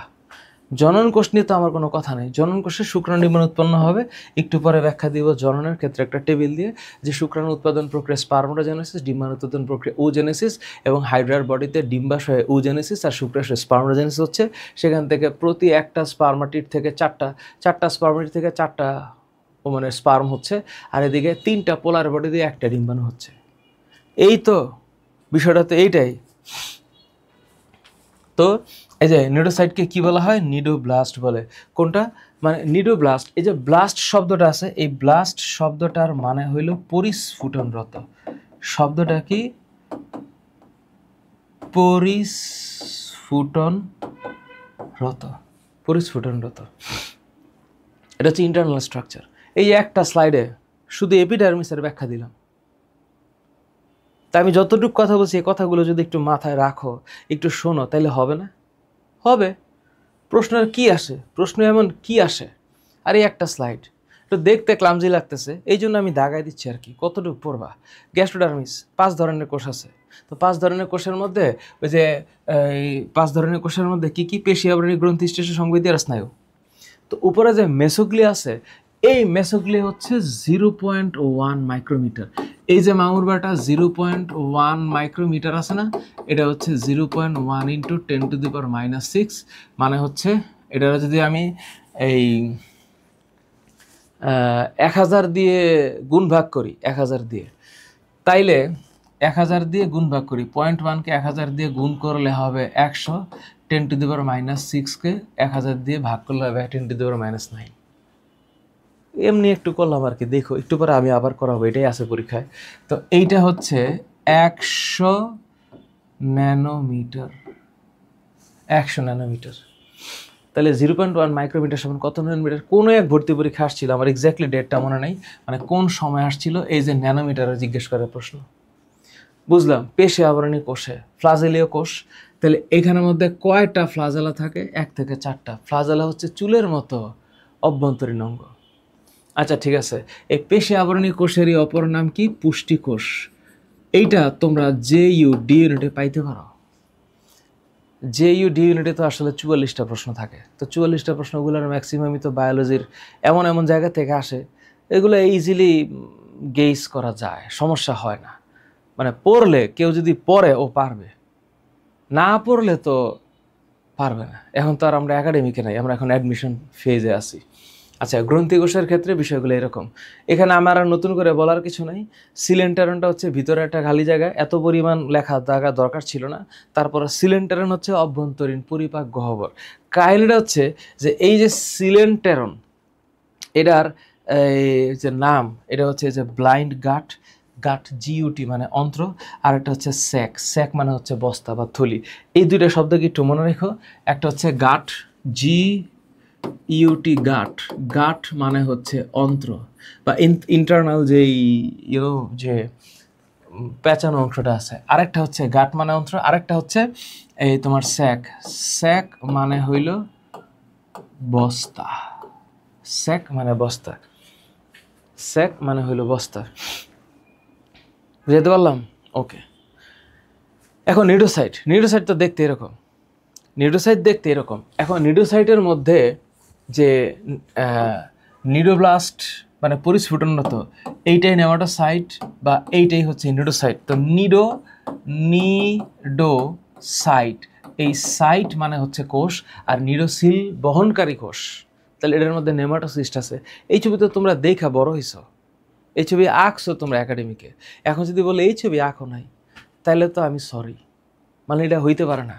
জনন কোষ নিয়ে তো আমার কোনো কথা নেই। জনন কোষে শুক্রাণু ডিম্বাণু উৎপন্ন হবে, একটু পরে ব্যাখ্যা দিব জননের ক্ষেত্রে একটা টেবিল দিয়ে, যে শুক্রাণু উৎপাদন প্রক্রিয়া স্পার্মোজেনেসিস, ডিম্বাণু উৎপাদন প্রক্রিয়া ওজেনেসিস, এবং হাইড্রার বডিতে ডিম্বাশয়ে ওজেনেসিস আর শুক্রাশয়ে স্পার্মোজেনেসিস হচ্ছে। সেখান থেকে প্রতি একটা স্পার্মাটিড থেকে চারটা স্পার্মাটিড থেকে চারটা মানে স্পার্ম হচ্ছে, আর এদিকে তিনটা পোলার বডি দিয়ে একটা ডিম্বাণু হচ্ছে। এই তো বিষয়টা তো এইটাই। তো এই যে নিডোসাইটকে কি বলা হয়? নিডোব্লাস্ট বলে। কোনটা? মানে নিডোব্লাস্ট। এই যে ব্লাস্ট শব্দটা আছে, এই ব্লাস্ট শব্দটার মানে হইল পরিস্ফুটনরত। শব্দটা কি? পরিস্ফুটনরত, পরিস্ফুটনরত। এটা হচ্ছে ইন্টারনাল স্ট্রাকচার। এই একটা স্লাইডে শুধু এপিডার্মিসের ব্যাখ্যা দিলাম। তা আমি যতটুকু কথা বলছি, এই কথাগুলো যদি একটু মাথায় রাখো, একটু শোনো, তাহলে হবে না? হবে। প্রশ্নের কি আসে? প্রশ্ন এমন কি আসে? আর এই একটা স্লাইড তো দেখতে ক্লামজি লাগতেছে, এই জন্য আমি দাগাই দিচ্ছি আর কি। কতটুকু পড়বা? গ্যাস্ট্রোডার্মিস 5 ধরনের কোষ আছে। তো 5 ধরনের কোষের মধ্যে ওই যে এই 5 ধরনের কোষের মধ্যে কি কি? পেশি, আবরণী, গ্রন্থি, স্টেশন, সংবেদী আর স্নায়ু। তো উপরে যে মেসোগ্লিয়া আছে, এই মেসোগ্লিয়া হচ্ছে 0.1 মাইক্রোমিটার। এই যে মামুরবাটা 0.1 মাইক্রোমিটার আছে না, এটা হচ্ছে 0.1 ইন্টু 10⁻⁻6, মানে হচ্ছে এটা যদি আমি এই 1000 দিয়ে গুণ ভাগ করি, 1000 দিয়ে, তাইলে 1000 দিয়ে গুণ ভাগ করি, 0.1কে 1000 দিয়ে গুণ করলে হবে 100, 10⁻⁻6কে 1000 দিয়ে ভাগ করলে হবে 10⁻⁹। এমনি একটু করলাম আর কি, দেখো একটু পরে আমি আবার করাবো, এটাই আছে পরীক্ষায়। তো এইটা হচ্ছে 100 ন্যানোমিটার, 100 ন্যানোমিটার। তাহলে 0.1 মাইক্রোমিটার সমান কত ন্যানোমিটার? কোনো এক ভর্তি পরীক্ষা আসছিল, আমার এক্স্যাক্টলি ডেটটা মনে নেই, মানে কোন সময় আসছিল, এই যে ন্যানোমিটারে জিজ্ঞেস করার প্রশ্ন। বুঝলাম। পেশি আবরণী কোষে ফ্লাজেলীয় কোষ। তাহলে এখানের মধ্যে কয়টা ফ্লাজেলা থাকে? 1 থেকে 4টা। ফ্লাজেলা হচ্ছে চুলের মতো অভ্যন্তরীণ অঙ্গ। আচ্ছা ঠিক আছে, এই পেশি আবরণী কোষেরই অপর নাম কি? পুষ্টিকোষ। এইটা তোমরা JUD ইউনিটে পাইতে পারো। JUD ইউনিটে তো আসলে 44টা প্রশ্ন থাকে। তো 44টা প্রশ্নগুলোর ম্যাক্সিমামই তো বায়োলজির এমন এমন জায়গা থেকে আসে, এগুলো ইজিলি গেইস করা যায়, সমস্যা হয় না। মানে পড়লে, কেউ যদি পড়ে ও পারবে, না পড়লে তো পারবে না। এখন তো আর আমরা একাডেমিকে নাই, আমরা এখন অ্যাডমিশন ফেজে আছি। আচ্ছা, গ্রন্থিকোষের ক্ষেত্রে বিষয়গুলো এরকম। এখানে আমার আর নতুন করে বলার কিছু নাই। সিলেন্টারনটা হচ্ছে ভিতরে একটা খালি জায়গা, এত পরিমাণ লেখা দাগা দরকার ছিল না। তারপরে সিলেন্টারন হচ্ছে অভ্যন্তরীণ পরিপাক গহ্বর। কাহিনীটা হচ্ছে যে এই যে সিলেন্টারন, এটার এই যে নাম, এটা হচ্ছে যে ব্লাইন্ড গাট, GUT মানে অন্ত্র, আর একটা হচ্ছে স্যাক মানে হচ্ছে বস্তা বা থলি। এই দুইটা শব্দ কি একটু মনে রেখো। একটা হচ্ছে গাট, GUT, গাট মানে হচ্ছে অন্ত্র বা ইন্টারনাল যেই যে পেঁচানো অংশটা আছে। আরেকটা হচ্ছে গাট মানে অন্ত্র, আরেকটা হচ্ছে এই তোমার স্যাক মানে হইল বস্তা। স্যাক মানে বস্তা, স্যাক মানে হইল বস্তা। বুঝতে পারলাম? ওকে। এখন নিডোসাইট তো দেখতে এরকম, এখন নিডোসাইটের মধ্যে যে নিডোব্লাস্ট মানে পরিস্ফুটনরত, এইটাই নেমাটোসাইট বা এইটাই হচ্ছে নিডোসাইট। তো নিডোসাইট, এই সাইট মানে হচ্ছে কোষ, আর নিডোসিল বহনকারী কোষ। তাহলে এটার মধ্যে নেমাটোসিস্ট আছে। এই ছবিতে তোমরা দেখা বড় হইছো, এই ছবি আঁকছো তোমরা একাডেমিকে, এখন যদি বলে এই ছবি আঁকো নাই, তাহলে তো আমি সরি, মানে এটা হইতে পারে না।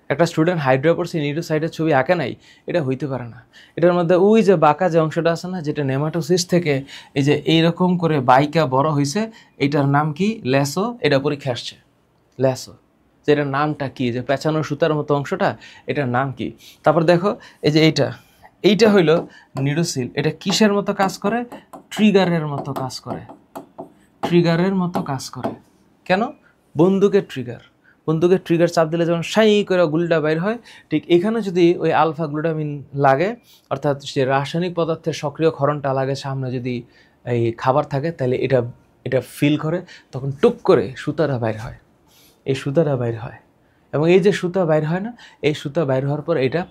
একটা স্টুডেন্ট হাইড্রোপোরসি নিডোসাইটের ছবি আঁকে নাই, এটা হইতে পারে না। এটার মধ্যে ওই যে বাঁকা যে অংশটা আছে না, যেটা নেমাটোসিস্ট থেকে এই যে এইরকম করে বাইকা বড় হয়েছে, এইটার নাম কি? ল্যাসো। এটা পরীক্ষা আসছে, ল্যাসো। যেটার নামটা কি? যে পেঁচানো সুতার মতো অংশটা, এটার নাম কি? তারপর দেখো এই যে এইটা হইলো নিডোসিল। এটা কিসের মতো কাজ করে? ট্রিগারের মতো কাজ করে, ট্রিগারের মতো কাজ করে। কেন? বন্দুকের ট্রিগার চাপ দিলে যেমন সাই করে গুলিটা বাইর হয়, ঠিক এখানে যদি ওই আলফা গ্লুটামিন লাগে, অর্থাৎ সে রাসায়নিক পদার্থের সক্রিয় ক্ষরণটা লাগে সামনে, যদি এই খাবার থাকে, তাহলে এটা ফিল করে, তখন টুক করে সুতাটা বাইর হয়, এই সুতাটা বাইর হয়। এবং এই যে সুতা বাইর হয় না, এই সুতা বাইর হওয়ার পর এটা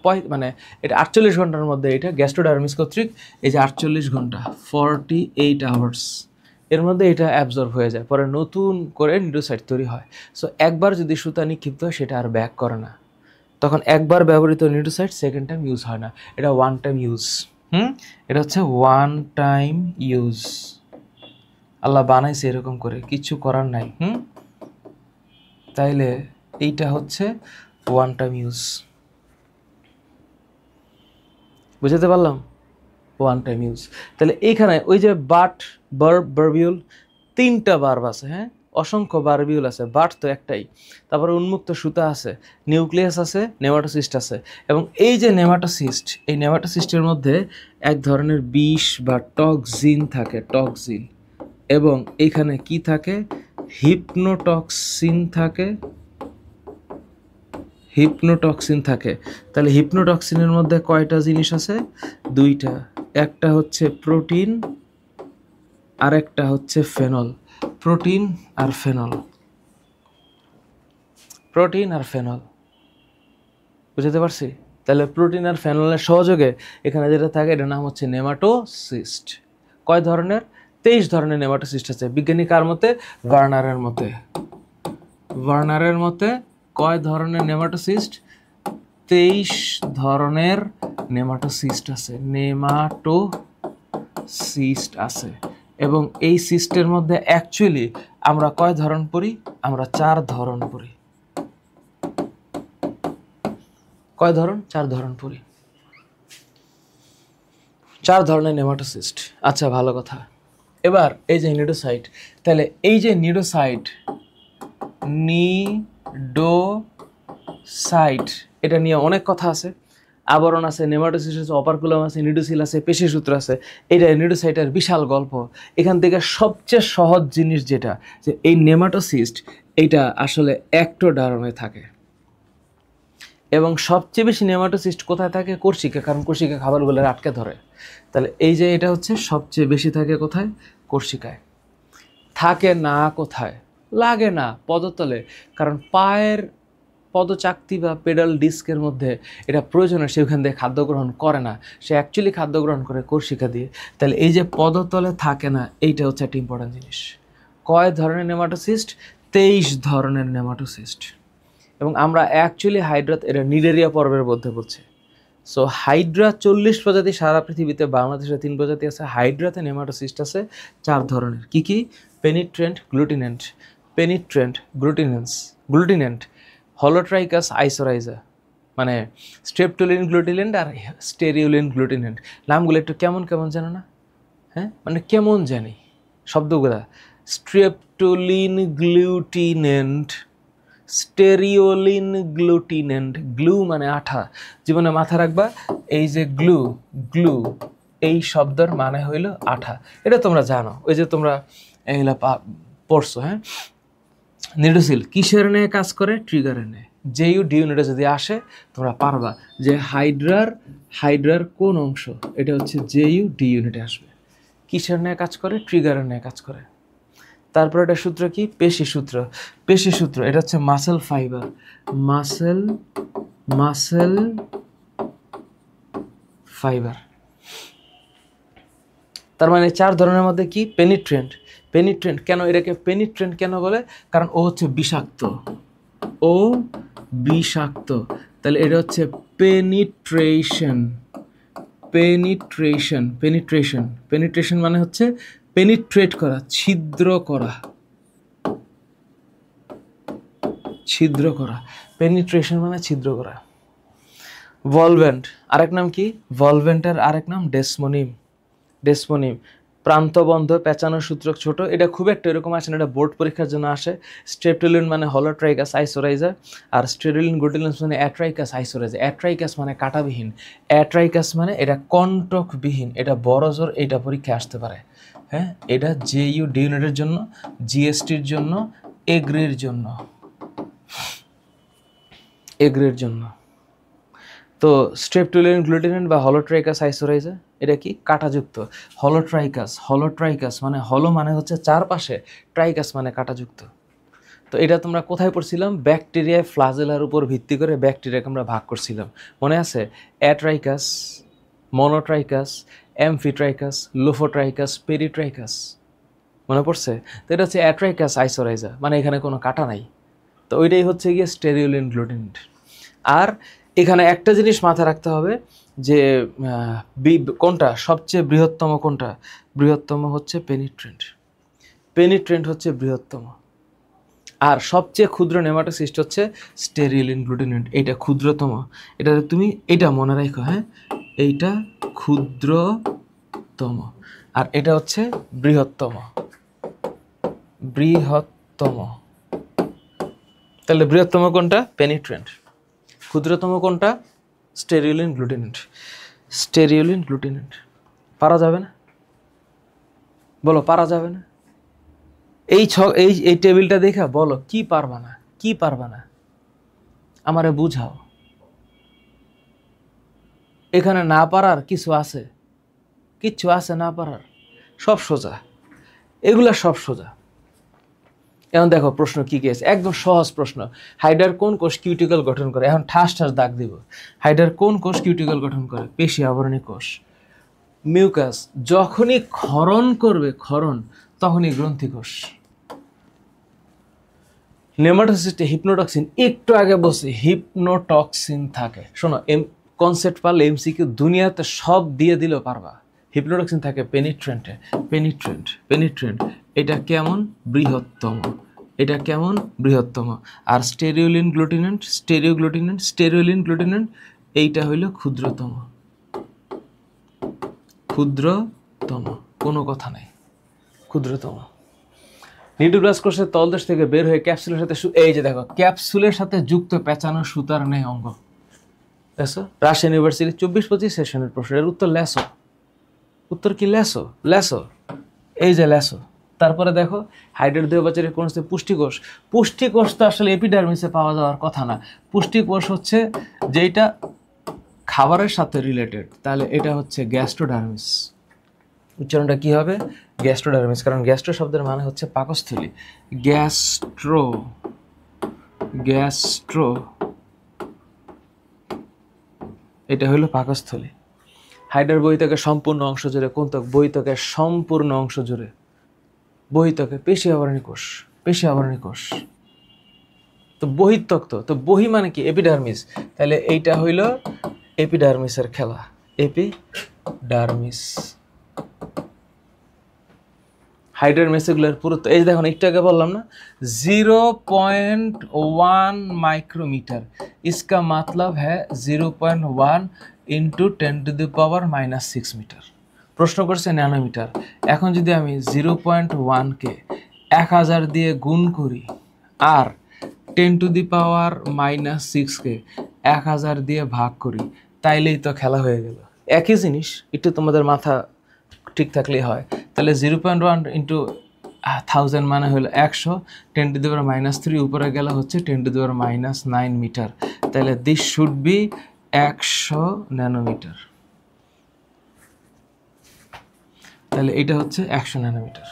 এটা 48 ঘন্টার মধ্যে এটা গ্যাস্ট্রোডার্মিস কর্তৃক, এই যে 48 ঘন্টা 48 আওয়ার্স এর মধ্যে এটা অ্যাবজর্ব হয়ে যায়, পরে নতুন করে নিডোসাইট তৈরি হয়। সো একবার যদি সুতা নিক্ষিপ্ত হয়, সেটা আর ব্যাক করে না, তখন একবার ব্যবহৃত নিডোসাইট সেকেন্ড টাইম ইউজ হয় না, এটা ওয়ান টাইম ইউজ। এটা হচ্ছে ওয়ান টাইম ইউজ। আল্লাহ বানাইছে এরকম করে, কিছু করার নাই। তাইলে এইটা হচ্ছে ওয়ান টাইম ইউজ। বুঝতে পারলাম? One time use. তাহলে এইখানে ওই যে বাট, বার্ব, বার্বিউল, 3টা বার্ব আছে, হ্যাঁ, অসংখ্য বার্বিউল আছে, বাট তো একটাই। তারপরে উন্মুক্ত সুতা আছে, নিউক্লিয়াস আছে, নেমাটোসিস্ট আছে। এবং এই যে নেমাটোসিস্ট, এই নেমাটোসিস্টের মধ্যে এক ধরনের বিষ বা টক্সিন থাকে, টক্সিন। এবং এইখানে কি থাকে? হিপনোটক্সিন থাকে, হিপনোটক্সিন থাকে। তাহলে হিপনোটক্সিনের মধ্যে কয়টা জিনিস আছে? 2টা। একটা হচ্ছে প্রোটিন, আর একটা হচ্ছে ফেনল। প্রোটিন আর ফেনল, প্রোটিন আর ফেনল। বুঝতে পারছি? তাহলে প্রোটিন আর ফেনলের সহযোগে এখানে যেটা থাকে, এটার নাম হচ্ছে নেমাটোসিস্ট। কয় ধরনের? 23 ধরনের নেমাটোসিস্ট আছে বিজ্ঞানী কার মতে? ভার্নারের মতে। ভার্নারের মতে কয় ধরনের নেমাটোসিস্ট? 23 ধরনের নেমাটোসিস্ট আছে, নেমাটোসিস্ট আছে। এবং এই সিস্টের মধ্যে অ্যাকচুয়ালি আমরা কয় ধরন পড়ি? আমরা 4 ধরন পড়ি। কয় ধরন? 4 ধরন পড়ি, 4 ধরনের নেমাটোসিস্ট। আচ্ছা, ভালো কথা। এবার এই যে নিডোসাইট, তাহলে এই যে নিডোসাইট, নিডোসাইট এটা নিয়ে অনেক কথা আছে। আবরণ আছে, নেমাটোসিস্ট আছে, অপারকুলাম আছে, নিডোসিল আছে, পেশিসূত্র আছে। এটা নিডোসাইটের বিশাল গল্প। এখান থেকে সবচেয়ে সহজ জিনিস যেটা, যে এই নেমাটোসিস্ট এইটা আসলে একটোডার্মে থাকে। এবং সবচেয়ে বেশি নেমাটোসিস্ট কোথায় থাকে? কোর্সিকা, কারণ কোর্সিকা খাবারগুলো আটকে ধরে। তাহলে এই যে এটা হচ্ছে সবচেয়ে বেশি থাকে কোথায়? কোর্সিকায়। থাকে না কোথায়? লাগে না পদতলে, কারণ পায়ের পদচাকতি বা পেডাল ডিস্কের মধ্যে এটা প্রয়োজনে সে ওখান দিয়ে খাদ্য গ্রহণ করে না, সে অ্যাকচুয়ালি খাদ্য গ্রহণ করে কোর্সিকা দিয়ে। তাহলে এই যে পদতলে থাকে না, এইটা হচ্ছে একটা ইম্পর্টেন্ট জিনিস। কয় ধরনের নেমাটোসিস্ট? 23 ধরনের নেমাটোসিস্ট। এবং আমরা অ্যাকচুয়ালি হাইড্রাত, এটা নিডেরিয়া পর্বের মধ্যে পড়ছে। সো হাইড্রা 40 প্রজাতি সারা পৃথিবীতে, বাংলাদেশে 3 প্রজাতি আছে। হাইড্রাতে নেমাটোসিস্ট আছে 4 ধরনের। কি কি? পেনিট্রেন্ট, গ্লুটিনেন্ট, পেনিট্রেন্ট, গ্লুটিনেন্ট, হলোট্রাইকাস আইসোরাইজা, মানে স্ট্রেপটোলিন গ্লুটিনেন্ট আর স্টেরিওলিন গ্লুটিনেন্ট। নামগুলো একটু কেমন কেমন জানো না? হ্যাঁ, মানে কেমন জানি শব্দগুলা। স্ট্রেপটোলিন গ্লুটিনেন্ট, স্টেরিওলিন গ্লুটিনেন্ট। গ্লু মানে আঠা, জীবনে মাথা রাখবা, এই যে গ্লু, গ্লু এই শব্দের মানে হইল আঠা। এটা তোমরা জানো, ওই যে তোমরা এগুলা পড়ছো। হ্যাঁ, নিডোসিল কিসের নিয়ে কাজ করে? ট্রিগারের নিয়ে। জেইউ ডি ইউনিটে যদি আসে, তোমরা পারবা যে হাইড্রার কোন অংশ, এটা হচ্ছে জেইউ ডি ইউনিটে আসবে। কিসের নিয়ে কাজ করে? ট্রিগারের নিয়ে কাজ করে। তারপর এটা সূত্র কি? পেশিসূত্র। পেশিসূত্র এটা হচ্ছে মাসেল ফাইবার, মাসেল ফাইবার। তার মানে 4 ধরনের মধ্যে কি? পেনিট্রেন্ট। পেনিট্রেন্ট কেন এটাকে পেনিট্রেন্ট কেন বলে? কারণ ও হচ্ছে বিষাক্ত, ও বিষাক্ত। তাহলে এটা হচ্ছে পেনিট্রেশন। পেনিট্রেশন, পেনিট্রেশন, পেনিট্রেশন মানে হচ্ছে পেনিট্রেট করা, ছিদ্র করা, ছিদ্র করা। পেনিট্রেশন মানে ছিদ্র করা। ভলভেন্ট আরেক নাম কি? ভলভেন্টের আরেক নাম ডেসমোনিম। ডেসমোনিম প্রান্তবন্ধ, পেঁচানো সূত্রক ছোট। এটা খুব একটা এরকম আসে না, এটা বোর্ড পরীক্ষার জন্য আসে। স্ট্রেপটোলিন মানে হলোট্রাইকাস আইসোরাইজার, আর স্টেরিলিন গ্লুটিনাস মানে অ্যাট্রাইকাস আইসোরাইজার। অ্যাট্রাইকাস মানে কাঁটাবিহীন, অ্যাট্রাইকাস মানে এটা কণ্টকবিহীন। এটা বড় জোর, এটা পরীক্ষা আসতে পারে। হ্যাঁ, এটা জেইউ ডি ইউনিটের জন্য, জিএসটির জন্য, এগ্রির জন্য, এগ্রির জন্য। তো স্ট্রেপটোলিন গ্লুটিনান বা হলোট্রাইকাস আইসোরাইজার এটা কি? কাঁটাযুক্ত। হলোট্রাইকাস, হলোট্রাইকাস মানে হলো মানে হচ্ছে চারপাশে, ট্রাইকাস মানে কাঁটাযুক্ত। তো এটা তোমরা কোথায় পড়ছিলাম? ব্যাকটেরিয়ায় ফ্লাজেলার উপর ভিত্তি করে ব্যাকটেরিয়াকে আমরা ভাগ করছিলাম, মনে আছে? অ্যাট্রাইকাস, মনোট্রাইকাস, অ্যামফিট্রাইকাস, লোফোট্রাইকাস, পেরিট্রাইকাস, মনে পড়ছে? তো এটা হচ্ছে অ্যাট্রাইকাস আইসোরাইজার, মানে এখানে কোনো কাঁটা নাই। তো ওইটাই হচ্ছে গিয়ে স্টেরিওলিন গ্লুটিনেট। আর এখানে একটা জিনিস মাথায় রাখতে হবে যে কোনটা সবচেয়ে বৃহত্তম, কোনটা বৃহত্তম হচ্ছে পেনিট্রেন্ট। পেনিট্রেন্ট হচ্ছে বৃহত্তম। আর সবচেয়ে ক্ষুদ্র নেমাটোসিস্ট হচ্ছে স্টেরিলিন গ্লুটিনেট, এইটা ক্ষুদ্রতম। এটা তুমি এটা মনে রাখো, হ্যাঁ, এইটা ক্ষুদ্রতম আর এটা হচ্ছে বৃহত্তম। বৃহত্তম। তাহলে বৃহত্তম কোনটা? পেনিট্রেন্ট। ক্ষুদ্রতম কোনটা? স্টেরিওলিন গ্লুটিনেট। স্টেরিওলিন গ্লুটিনেট। পারা যাবে না? বলো পারা যাবে না? এই এই টেবিলটা দেখা বলো কি পারবা না, কি পারবা না, আমারে বুঝাও। এখানে না পারার কিছু আছে? কিচ্ছু আছে না পারার? সব সোজা, এগুলা সব সোজা। এখন দেখো প্রশ্ন কি কি আছে, একদম সহজ প্রশ্ন। হাইডার কোন কোষ কিউটিকল গঠন করে? এখন ঠাস ঠাস দাগ দিব। হাইডার কোন কোষ কিউটিকল গঠন করে? পেশি আবরণী কোষ। মিউকাস যখনই ক্ষরণ করবে, ক্ষরণ, তখনই গ্রন্থি কোষ। নেমাটোসিস্টে হিপনোটক্সিন, একটু আগে বলছি হিপনোটক্সিন থাকে। শোনো, কনসেপ্ট পারলে এমসিকিউ দুনিয়াতে সব দিয়ে দিলেও পারবা। হিপনোটক্সিন থাকে পেনিট্রেন্টে। পেনিট্রেন্ট, পেনিট্রেন্ট এটা কেমন? বৃহত্তম। এটা কেমন? বৃহত্তম। আর স্টেরিওলিন গ্লুটিনেন্ট, স্টেরিওগ্লুটিনেন্ট, স্টেরিওলিন গ্লুটিনেন্ট এইটা হইল ক্ষুদ্রতম। ক্ষুদ্রতম, কোনো কথা নাই, ক্ষুদ্রতম। নিউক্লিয়াস কোষের তলদেশ থেকে বের হয়ে ক্যাপসুলের সাথে, এই যে দেখো ক্যাপসুলের সাথে যুক্ত পেঁচানো সুতার নেই অঙ্গ। দেখছো রাজশাহী ইউনিভার্সিটি 24-25 সেশনের প্রশ্নের উত্তর লেসো। উত্তর কি? লেসো, লেসো, এই যে লেসো। তারপরে দেখো হাইড্রেট দেহবাচারের কোন হচ্ছে পুষ্টিকোষ। পুষ্টিকোষ তো আসলে এপিডার্মিসে পাওয়া যাওয়ার কথা না। পুষ্টিকোষ হচ্ছে যেটা খাবারের সাথে রিলেটেড, তাহলে এটা হচ্ছে গ্যাস্ট্রোডার্মিস। উচ্চারণটা কি হবে? গ্যাস্ট্রোডার্মিস, কারণ গ্যাস্ট্রো শব্দের মানে হচ্ছে পাকস্থলী। গ্যাস্ট্রো, গ্যাস্ট্রো এটা হলো পাকস্থলী। হাইডার বহিতকের সম্পূর্ণ অংশ জুড়ে কোন ত্বক? বহিতকের সম্পূর্ণ অংশ জুড়ে। বহিতকে পেশি আবরণী কোষ, পেশি আবরণী কোষ। তো বহিত্বক, তো বহি মানে কি? এপিডার্মিস। তাহলে এইটা হইল এপিডার্মিসের খেলা, এপিডার্মিস। হাইড্রোমেসেগুলার পুরুত্ব, এই দেখুন একটু আগে বললাম না 0.1 माइक्रोमीटर, इसका मतलब है 0.1 इंटू 10⁻⁻6 মিটার। প্রশ্ন করছে ন্যানোমিটার। এখন যদি আমি 0.1কে 1000 দিয়ে গুণ করি আর 10⁻⁻6কে 1000 দিয়ে ভাগ করি, তাইলেই তো খেলা হয়ে গেল। একই জিনিস, একটু তোমাদের মাথা ঠিক থাকলেই হয়। তাহলে 0.1 ইন্টু 1000 মানে হলো 100, 10⁻³ উপরে গেলে হচ্ছে 10⁻⁹ মিটার। তাহলে দিস শুড বি 100 ন্যানোমিটার। তাহলে এটা হচ্ছে 100 ন্যানোমিটার।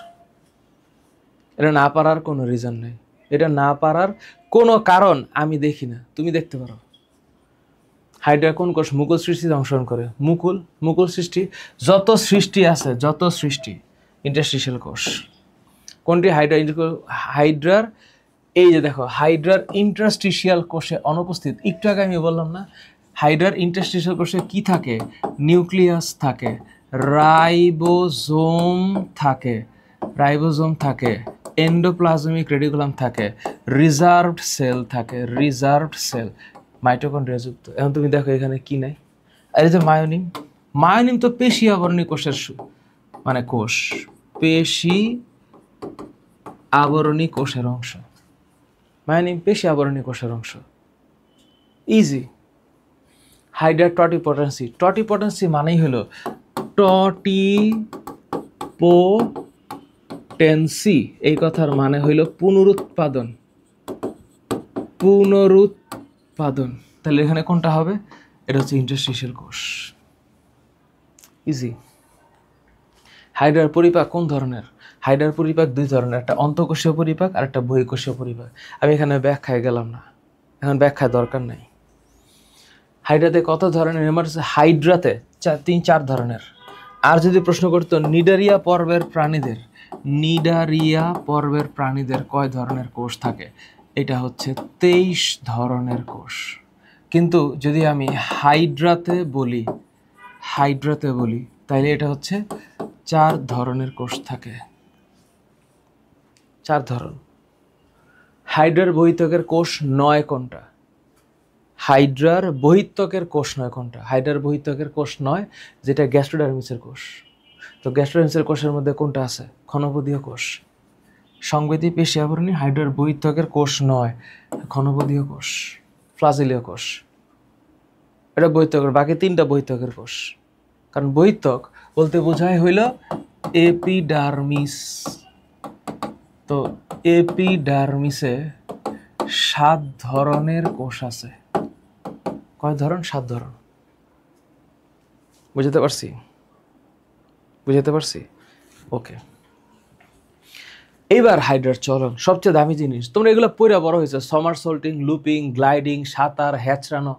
এটা না পারার কোনো রিজন নেই, এটা না পারার কোনো কারণ আমি দেখি না, তুমি দেখতে পারো। হাইড্রা কোন কোষ মুকুল সৃষ্টিতে অংশগ্রহণ করে? মুকুল সৃষ্টি, যত সৃষ্টি আছে যত সৃষ্টি ইন্টারস্টিশিয়াল কোষ। কোনটি হাইড্রার এই যে দেখো হাইড্রার ইন্টারস্টিশিয়াল কোষে অনুপস্থিত। একটু আগে আমি বললাম না, হাইড্রার ইন্টারস্টিশিয়াল কোষে কি থাকে? নিউক্লিয়াস থাকে, রাইবোজোম থাকে, এন্ডোপ্লাজমিক রেটিকুলাম থাকে, রিজার্ভড সেল, মাইটোকন্ড্রিয়া যুক্ত। এখন তুমি দেখো এখানে কি নাই? আর এই যে মায়োনিম তো পেশি আবরণী কোষের মানে কোষ, পেশি আবরণী কোষের অংশ। মায়োনিম পেশি আবরণী কোষের অংশ, ইজি। হাইড্রার টটিপোটেন্সি মানেই হলো টটিপোটেন্সি, এই কথার মানে হইল পুনরুৎপাদন। তাহলে এখানে কোনটা হবে? এটা হচ্ছে ইন্টারস্টিশিয়াল কোষ, ইজি। হাইড্রার পরিপাক কোন ধরনের? হাইড্রার পরিপাক দুই ধরনের, একটা অন্তঃকোষীয় পরিপাক আর একটা বহিঃকোষীয় পরিপাক। আমি এখানে ব্যাখ্যায় গেলাম না, এখন ব্যাখ্যায় দরকার নাই। হাইড্রাতে কত ধরনের? হাইড্রাতে 3-4 ধরনের। আর যদি প্রশ্ন করতো নিডারিয়া পর্বের প্রাণীদের কয় ধরনের কোষ থাকে? এটা হচ্ছে 23 ধরনের কোষ। কিন্তু যদি আমি হাইড্রাতে বলি তাহলে এটা হচ্ছে 4 ধরনের কোষ থাকে, 4 ধরন। হাইড্রার বহিত্বকের কোষ 9 কোনটা? হাইড্রার বহিত্বকের কোষ 9, যেটা গ্যাস্ট্রোডার্মিসের কোষ। তো গ্যাস্ট্রোডার্মিসের কোষের মধ্যে কোনটা আছে? ক্ষণপদীয় কোষ, সংবেদী পেশি আবরণী। হাইড্রার বহিত্বকের কোষ 9, ক্ষণপদীয় কোষ, ফ্লাজিলীয় কোষ, এটা বহিত্বকের। বাকি 3টা বহিত্বকের কোষ। কারণ বহিত্বক বলতে বোঝায় হইল এপিডার্মিস। তো এপিডার্মিসে 7 ধরনের কোষ আছে। কয় ধরন? 7 ধরন। বুঝাতে পারছি? ওকে। এইবার হাইড্রার চলন, সবচেয়ে দামি জিনিস। তোমরা এগুলো পড়া বড় হয়েছে, সমারসল্টিং, লুপিং, গ্লাইডিং, সাঁতার, হ্যাচড়ানো।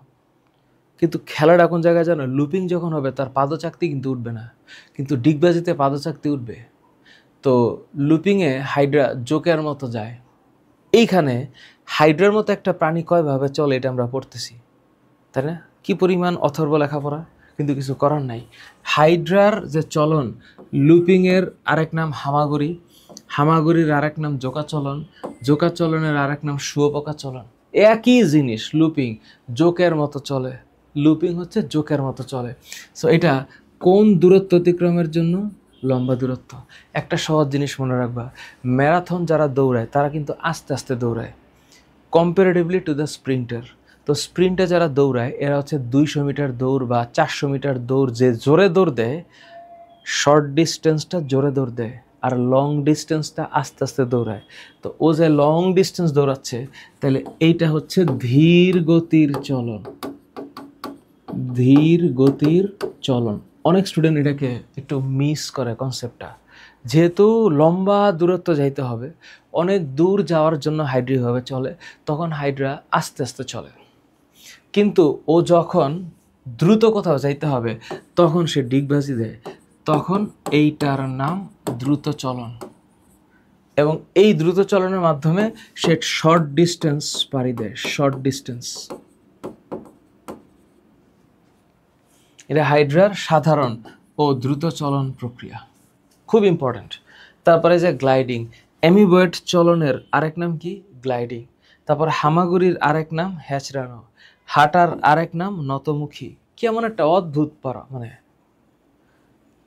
কিন্তু খেলাটা কোন জায়গায় জানো? লুপিং যখন হবে তার পাদচাকতি কিন্তু উঠবে না, কিন্তু ডিগবাজিতে পাদচাকতি উঠবে। তো লুপিংয়ে হাইড্রা জোকের মতো যায়। এইখানে হাইড্রার মতো একটা প্রাণী কয়ভাবে চলে এটা আমরা পড়তেছি, তাই না? কি পরিমাণ অথর্ব লেখাপড়া, কিন্তু কিছু করার নাই। হাইড্রার যে চলন, লুপিংয়ের আরেক নাম হামাগুড়ির আরেক নাম জোকাচলনের আরেক নাম শুয়োপোকা চলন। একই জিনিস, লুপিং জোকের মতো চলে, সো এটা কোন দূরত্ব অতিক্রমের জন্য? লম্বা দূরত্ব। একটা সহজ জিনিস মনে রাখবা, ম্যারাথন যারা দৌড়ায় তারা কিন্তু আস্তে আস্তে দৌড়ায় কম্পারেটিভলি টু দ্য স্প্রিন্টার। তো স্প্রিন্টে যারা দৌড়ায় এরা হচ্ছে 200 মিটার দৌড় বা 400 মিটার দৌড় যে জোরে দৌড় দেয়, শর্ট ডিস্টেন্সটা জোরে দৌড় দেয়, আর লং ডিস্টেন্সটা আস্তে আস্তে দৌড়ায়। তো ও যে লং ডিস্টেন্স দৌড়াচ্ছে, তাহলে এইটা হচ্ছে ধীর গতির চলন। অনেক স্টুডেন্ট এটাকে একটু মিস করে কনসেপ্টটা। যেহেতু লম্বা দূরত্ব যাইতে হবে, অনেক দূর যাওয়ার জন্য হাইড্রা ভাবে চলে, তখন হাইড্রা আস্তে আস্তে চলে। কিন্তু ও যখন দ্রুত কোথাও যাইতে হবে তখন সে ডিগবাজি দেয়, তখন এইটার নাম দ্রুত চলন। এবং এই দ্রুত চলনের মাধ্যমে সে শর্ট ডিস্টেন্স পাড়ি দেয়, এটা হাইড্রার সাধারণ ও দ্রুত চলন প্রক্রিয়া, খুব ইম্পর্ট্যান্ট। তারপরে যে গ্লাইডিং, অ্যামিবয়েড চলনের আরেক নাম কি? গ্লাইডিং। তারপর হামাগুড়ির আরেক নাম হ্যাচড়ানো, হাঁটার আরেক নাম নতমুখী। কেমন একটা অদ্ভুত পারা,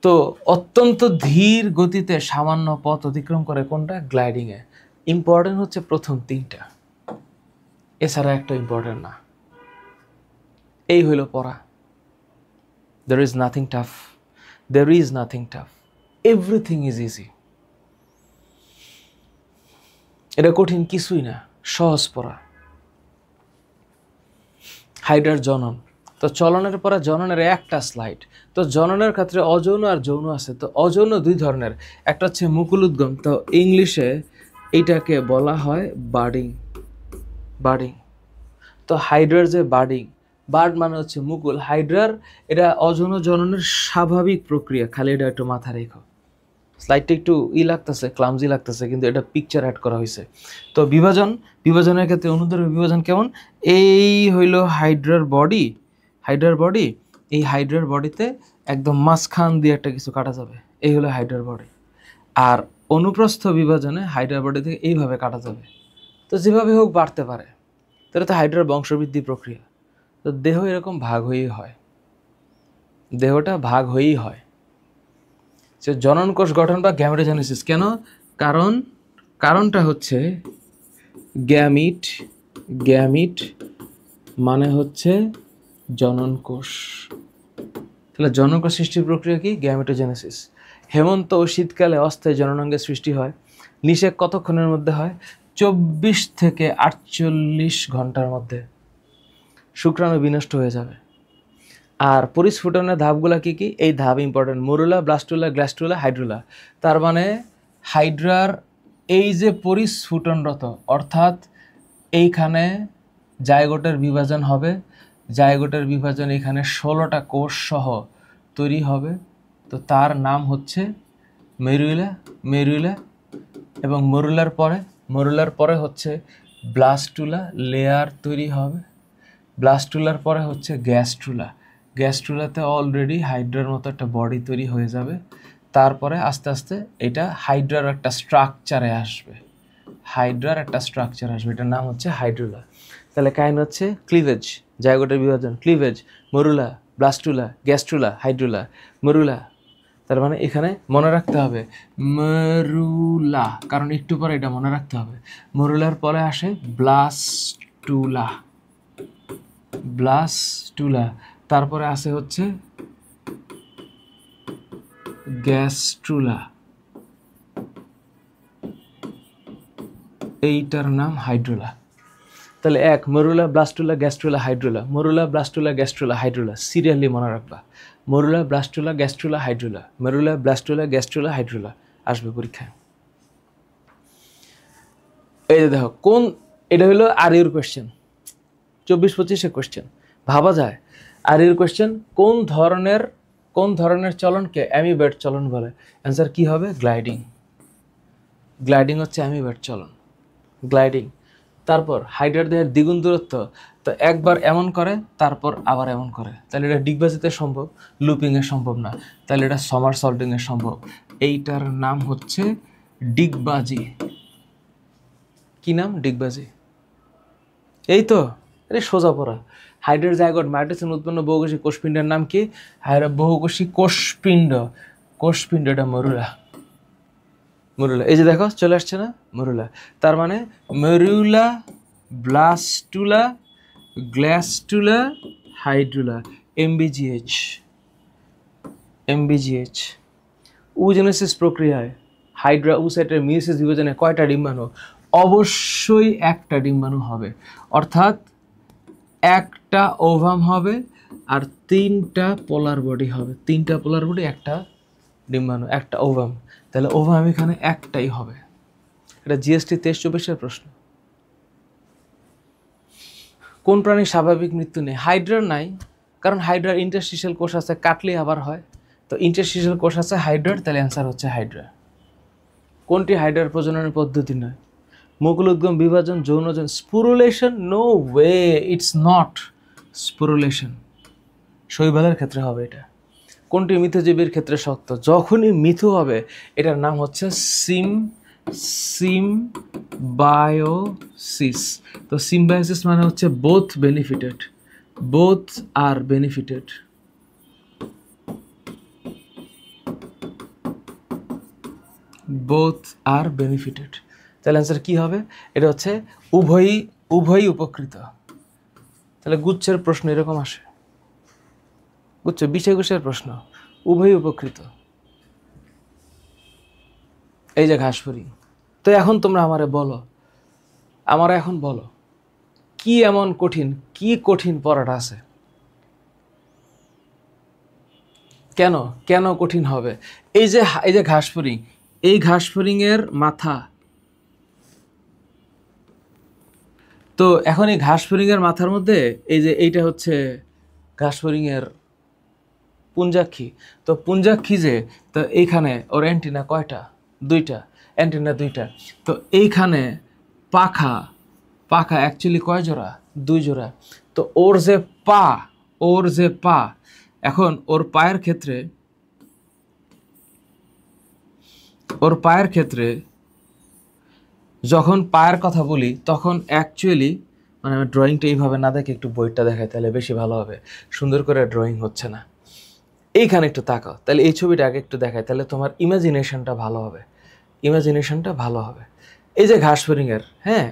তো অত্যন্ত ধীর গতিতে সামান্য পথ অতিক্রম করে কোনটা? গ্লাইডিংয়ে। ইম্পর্টেন্ট হচ্ছে প্রথম 3টা, এছাড়া একটা ইম্পর্টেন্ট না। এই হইল পড়া। There is nothing tough. Everything is easy. এটা কঠিন কিছুই না, সহজ পড়া। হাইড্রার জনন, তো চলনের পরে জননের একটা স্লাইড। তো জননের ক্ষেত্রে অযৌন আর যৌন আছে। তো অযৌন 2 ধরনের, একটা হচ্ছে মুকুল উদ্গম, তো ইংলিশে এইটাকে বলা হয় বার্ডিং। তো হাইড্রার যে বার্ড মানে হচ্ছে মুকুল। হাইড্রার এটা অযৌন জননের স্বাভাবিক প্রক্রিয়া, খালি এটা একটু মাথা রেখো। স্লাইডটা একটু লাগতেছে, ক্লামজি লাগতেছে, কিন্তু এটা পিকচার অ্যাড করা হয়েছে। তো বিভাজনের ক্ষেত্রে অনুদৈর্ঘ্য বিভাজন কেমন? এই হইল হাইড্রার বডি, এই হাইড্রার বডিতে একদম মাঝখান দিয়ে একটা কিছু কাটা যাবে, এই হলো হাইড্রার বডি। আর অনুপ্রস্থ বিভাজনে হাইড্রার বডি থেকে এইভাবে কাটা যাবে। তো যেভাবে হোক বাড়তে পারে, তাহলে তো হাইড্রার বংশবৃদ্ধি প্রক্রিয়া। তো দেহ এরকম ভাগ হয়েই হয়, দেহটা ভাগ হয়েই হয়। যে জনন কোষ গঠন বা গ্যামেটোজেনেসিস কেন? কারণটা হচ্ছে গ্যামিট মানে হচ্ছে জনন কোষ। তাহলে জনন কোষ সৃষ্টির প্রক্রিয়া কি? গ্যামেটোজেনেসিস। হেমন্ত ও শীতকালে অস্থায়ী জননাঙ্গের সৃষ্টি হয়। নিষেক কতক্ষণের মধ্যে হয়? 24 থেকে 48 ঘন্টার মধ্যে শুক্রাণু বিনষ্ট হয়ে যাবে। আর পরিস্ফুটনের ধাপগুলা কি কি? এই ধাপ ইম্পর্টেন্ট: মরুলা, ব্লাস্টুলা, গ্ল্যাস্টুলা, হাইড্রুলা। তার মানে হাইড্রার এই যে পরিস্ফুটনরত, অর্থাৎ এইখানে জাইগোটের বিভাজন হবে, জাইগোটের বিভাজন এখানে 16টা কোষ সহ তৈরি হবে। তো তার নাম হচ্ছে মেরুলা। এবং মরুলার পরে হচ্ছে ব্লাস্টুলা, লেয়ার তৈরি হবে। ব্লাস্টুলার পরে হচ্ছে গ্যাস্ট্রুলাতে অলরেডি হাইড্রার মতো একটা বডি তৈরি হয়ে যাবে। তারপরে আস্তে আস্তে এটা হাইড্রার একটা স্ট্রাকচারে আসবে, এটার নাম হচ্ছে হাইড্রুলা। তাহলে কাহিনী হচ্ছে ক্লিভেজ, জাইগোটের বিভাজন, cleavage, morula, blastula, gastrula, hydrula, morula. তার মানে এখানে মনে রাখতে হবে মরুলা, কারণ একটু পরে এটা মনে রাখতে হবে। মরুলার পরে আসে ব্লাস্টুলা, তারপরে আসে হচ্ছে গ্যাস্ট্রুলা, এইটার নাম হাইড্রুলা। তাহলে morula, blastula, gastrula, hydrula, morula, blastula, gastrula, hydrula, serially মনে রাখবা। Morula, blastula, gastrula, hydrula, morula, blastula, gastrula, hydrula আসবে পরীক্ষায়। এই যে দেখো এটা হলো আরিউর কোয়েশ্চেন, 24-25 কোয়েশ্চেন। ভাবা যায় আরিউর কোয়েশ্চেন, কোন ধরনের চলনকে অ্যামিবেট চলন বলে? অ্যান্সার কি হবে? গ্লাইডিং হচ্ছে অ্যামিবেট চলন, গ্লাইডিং। তারপর হাইড্রার দেহের দ্বিগুণ দূরত্ব, তো একবার এমন করে তারপর আবার এমন করে, তাহলে এটা ডিগবাজিতে সম্ভব, লুপিংয়ে সম্ভব না, তাহলে এটা সমারসল্টিংয়ে সম্ভব। এইটার নাম হচ্ছে ডিগবাজি। কি নাম? ডিগবাজি। এই তো, আরে সোজা পড়া। হাইড্রার জাইগোট মাইটোসিন উৎপন্ন বহুকোষী কোষপিণ্ডের নাম কি? বহুকোষী কোষপিণ্ড, এটা মরুলা। এই যে দেখো চলে আসছে না, মরুলা। তার মানে মরুলা, ব্লাস্টুলা, গ্ল্যাস্টুলা, হাইড্রুলা, এমবিজিএইচ। উজেনেসিস প্রক্রিয়ায় হাইড্রা উসাইটের মিয়োসিস বিভাজনে কয়টা ডিম্বাণু? অবশ্যই একটা ডিম্বাণু হবে, অর্থাৎ একটা ওভাম হবে আর 3টা পোলার বডি হবে। 3টা পোলার বডি, একটা ডিম্বাণু, একটা ওভাম। তাহলে ওভাম এখানে একটাই হবে। এটা জিএসটি 23-24 প্রশ্ন। কোন প্রাণীর স্বাভাবিক মৃত্যু নেই? হাইড্রার নাই, কারণ হাইড্রার ইন্টারস্টিশিয়াল কোষ আছে, কাটলেই আবার হয়। তো ইন্টারস্টিশিয়াল কোষ আছে হাইড্রার, তাহলে অ্যান্সার হচ্ছে হাইড্রা। কোনটি হাইড্রার প্রজননের পদ্ধতি নয়? মুকুল উদ্গম, বিভাজন, যৌনজন, sporulation? No way, it's not sporulation. শৈবালের ক্ষেত্রে হবে এটা। কোনটি মিথজীবীর ক্ষেত্রে শক্ত? যখনই মিথু হবে এটার নাম হচ্ছে সিম্বায়োসিস। তো সিম্বায়োসিস মানে হচ্ছে বোথ আর বেনিফিটেড। তাহলে অ্যান্সার কি হবে? এটা হচ্ছে উভয়ই উপকৃত। তাহলে গুচ্ছের প্রশ্ন এরকম আসে, গুচ্ছ 20-21 প্রশ্ন, উভয়ই উপকৃত। এই যে ঘাসফড়িং। তো এখন তোমরা আমারে বলো কি এমন কঠিন পড়াটা আছে? কেন কঠিন হবে? এই যে ঘাসফড়িং, এই ঘাসফড়িং এর মাথা তো এখন এই ঘাস ফড়িংয়ের মাথার মধ্যে এই যে এইটা হচ্ছে ঘাস ফড়িংয়ের পুঞ্জাক্ষী। তো পুঞ্জাক্ষী যে, তো এইখানে ওর অ্যান্টিনা কয়টা? দুইটা, অ্যান্টিনা দুইটা। তো এইখানে পাখা, পাখা অ্যাকচুয়ালি কয় জোড়া? দুই জোড়া। তো ওর যে পা, ওর যে পা, এখন ওর পায়ের ক্ষেত্রে, ওর পায়ের ক্ষেত্রে যখন পায়ের কথা বলি তখন অ্যাকচুয়ালি মানে আমি ড্রয়িংটা এইভাবে না দেখে একটু বইটা দেখাই তাহলে বেশি ভালো হবে, সুন্দর করে ড্রয়িং হচ্ছে না। এইখানে একটু তাকাও, তাহলে এই ছবিটা আগে একটু দেখাই, তাহলে তোমার ইমাজিনেশনটা ভালো হবে, ইমাজিনেশনটা ভালো হবে। এই যে ঘাস ফড়িংয়ের, হ্যাঁ,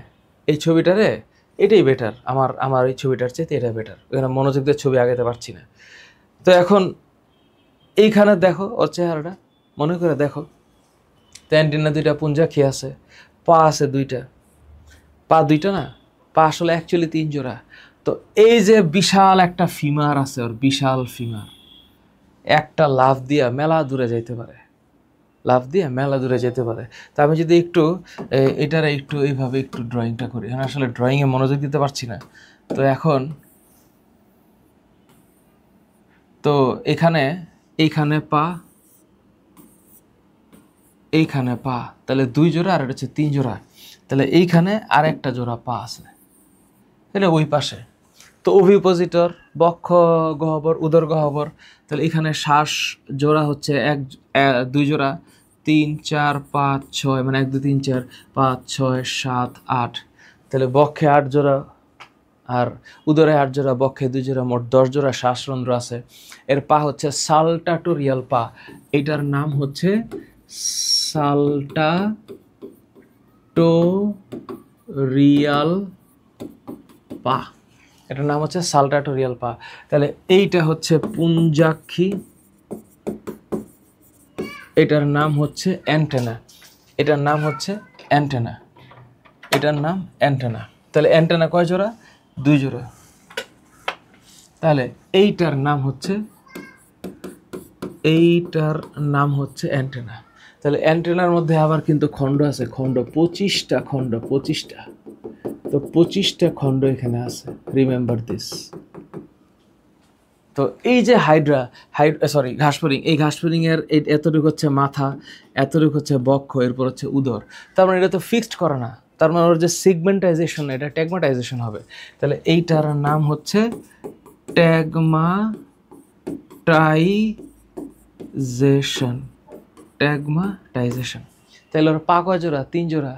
এই ছবিটারে এটাই বেটার, আমার আমার এই ছবিটার চেয়ে এটা বেটার, এখানে মনোযোগ দিয়ে ছবি আগাতে পারছি না। তো এখন এইখানে দেখো ওর চেহারাটা, মনে করে দেখো, তো অ্যান্টিনা দুইটা, পুঞ্জাক্ষী আছে, পা আছে দুইটা, পা দুইটা না, পা আসলে অ্যাকচুয়ালি তিন জোড়া। তো এই যে বিশাল একটা ফিমার আছে ওর, বিশাল ফিমার, একটা লাফ দিয়া মেলা দূরে যাইতে পারে, লাফ দিয়ে মেলা দূরে যেতে পারে। তা আমি যদি একটু এটার একটু এইভাবে একটু ড্রয়িংটা করি, এখন আসলে ড্রয়িংয়ে মনোযোগ দিতে পারছি না। তো এখন তো এখানে, এইখানে পা, এইখানে পা, তাহলে দুই জোড়া আর এটা হচ্ছে তিন জোড়া, তাহলে এইখানে আর একটা জোড়া পা আছে, তাহলে ওই পাশে। তো অভিপোজিটর, বক্ষ গহ্বর, উদর গহ্বর, তাহলে এখানে শ্বাস জোড়া হচ্ছে দুই জোড়া, 3 4 5 6, মানে 1 2 3 4 5 6 7 8, তাহলে বক্ষে 8 জোড়া আর উদরে 8 জোড়া, বক্ষে 2 জোড়া, মোট 10 জোড়া শ্বাসরন্ধ্র আছে। এর পা হচ্ছে সালটাটোরিয়াল পা, এটার নাম হচ্ছে সালটাটোরিয়াল পা, এটার নাম হচ্ছে সালটাটোরিয়াল পা। তাহলে এইটা হচ্ছে পুঞ্জাক্ষী, এটার নাম হচ্ছে অ্যান্টেনা, এটার নাম হচ্ছে অ্যান্টেনা, এটার নাম অ্যান্টেনা। তাহলে অ্যান্টেনা কয় জোড়া? দুই জোড়া। তাহলে এইটার নাম হচ্ছে, এইটার নাম হচ্ছে অ্যান্টেনা। তাহলে অ্যান্টেনার মধ্যে আবার কিন্তু খণ্ড আছে, খণ্ড 25টা খণ্ড, 25টা। তো 25টা খণ্ড এখানে আছে, রিমেম্বার দিস। তো এই যে ঘাস ফড়িং, এই ঘাস ফড়িং এর এতটুকু হচ্ছে মাথা, এতটুকু হচ্ছে বক্ষ, এরপর হচ্ছে উদর। তার মানে এটা তো ফিক্সড করা না, তার মানে ওর যে সিগমেন্টাইজেশন, এটা ট্যাগমাটাইজেশন হবে। তাহলে এইটার নাম হচ্ছে ট্যাগমাটাইজেশন, ট্যাগমাটাইজেশন। তাহলে ওর পা কয় জোড়া? 3 জোড়া।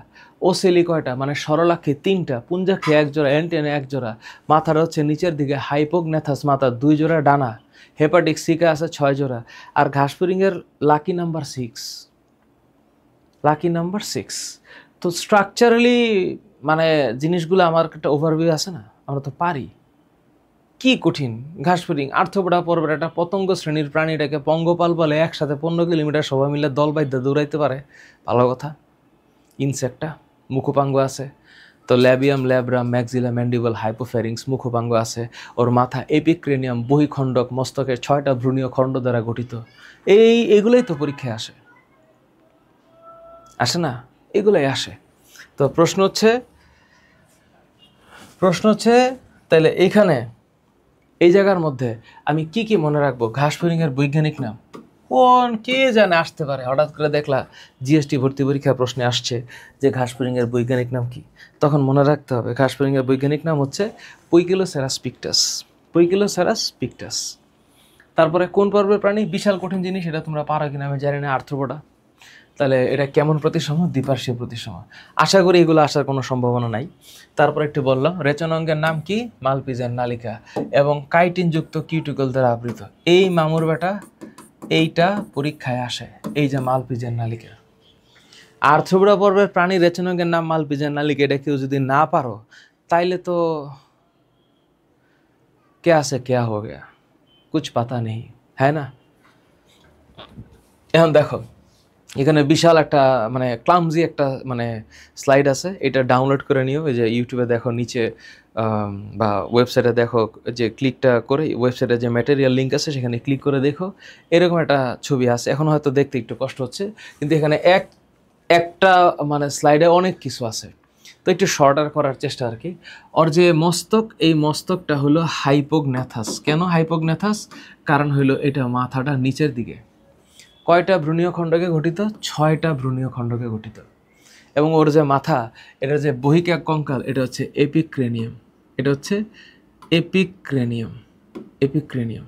ওসেলি কয়টা? মানে সরলাক্ষী 3টা, পুঞ্জাক্ষী 1 জোড়া, অ্যান্টেনা 1 জোড়া। মাথার হচ্ছে নিচের দিকে হাইপোগনেথাস মাথা 2 জোড়া ডানা, হেপাটিক সিকা আছে 6 জোড়া। আর ঘাস ফড়িংয়ের লাকি নাম্বার 6, লাকি নাম্বার 6। তো স্ট্রাকচারালি মানে জিনিসগুলো আমার একটা ওভারভিউ আছে না, আমরা তো পারি। কি কঠিন? ঘাস ফড়িং আর্থ্রোপোডা পর্বের একটা পতঙ্গ শ্রেণীর প্রাণীটাকে পঙ্গপাল বলে, একসাথে 15 কিলোমিটার সবাই মিলে দল বাইদ্যা দৌড়াইতে পারে, ভালো কথা। ইনসেক্টটা মুখোপাঙ্গ আছে, তো labium, labrum, maxilla, mandible, hypopharynx মুখোপাঙ্গ আছে। ওর মাথা এপিক্রেনিয়াম, বহিখণ্ডক, মস্তকের 6টা ভ্রূণীয় খণ্ড দ্বারা গঠিত। এইগুলোই তো পরীক্ষায় আসে, আসে না? এগুলাই আসে। তো প্রশ্ন হচ্ছে তাহলে এইখানে এই জায়গার মধ্যে আমি কি কি মনে রাখবো? ঘাস ফড়িংয়ের বৈজ্ঞানিক নাম কোন, কে জানে আসতে পারে, হঠাৎ করে দেখলা জিএসটি ভর্তি পরীক্ষা প্রশ্নে আসছে যে ঘাস ফড়িংয়ের বৈজ্ঞানিক নাম কি, তখন মনে রাখতে হবে ঘাস ফড়িংয়ের বৈজ্ঞানিক নাম হচ্ছে পুইকিলোসেরাস পিকটাস, পুইকিলোসেরাস পিকটাস। তারপরে কোন পর্বের প্রাণী? বিশাল কঠিন জিনিস, এটা তোমরা পারো কিনা আমি জানি না, আর্থ্রোপোডা। তাহলে এটা কেমন প্রতিসম? দ্বিপার্শ্বীয় প্রতিসম। আশা করি এগুলো আসার কোনো সম্ভাবনা নাই। তারপর একটু বললাম রেচনাঙ্গের নাম কি? মালপিজের নালিকা এবং কাইটিনযুক্ত কিউটিকল দ্বারা আবৃত। এই মামুর বেটা এইটা পরীক্ষায় আসে, এই যে মালপিজের নালিকা। আর্থ্রোপোডা পর্বের প্রাণী রেচনাঙ্গের নাম মালপিজের নালিকা, এটা কেউ যদি না পারো তাইলে তো क्या से क्या हो गया, कुछ पता नहीं, হ্যাঁ না? এখন দেখো এখানে বিশাল একটা মানে ক্লামজি একটা মানে স্লাইড আছে, এটা ডাউনলোড করে নিও। এই যে ইউটিউবে দেখো নিচে বা ওয়েবসাইটে দেখো, যে ক্লিকটা করে ওয়েবসাইটে যে ম্যাটেরিয়াল লিঙ্ক আছে সেখানে ক্লিক করে দেখো, এরকম একটা ছবি আছে। এখন হয়তো দেখতে একটু কষ্ট হচ্ছে, কিন্তু এখানে একটা মানে স্লাইডে অনেক কিছু আছে। তো একটু শর্টার করার চেষ্টা আর কি। ওর যে মস্তক, এই মস্তকটা হলো হাইপোগন্যাথাস। কেন হাইপোগন্যাথাস? কারণ হলো এটা মাথাটা নিচের দিকে। কয়টা ভ্রূণীয় খণ্ডকে গঠিত? 6টা ভ্রূণীয় খণ্ডকে গঠিত। এবং ওর যে মাথা, এটা যে বহিকা কঙ্কাল, এটা হচ্ছে এপিক্রেনিয়াম। এটা হচ্ছে এপিক্রেনিয়াম, এপিক্রেনিয়াম।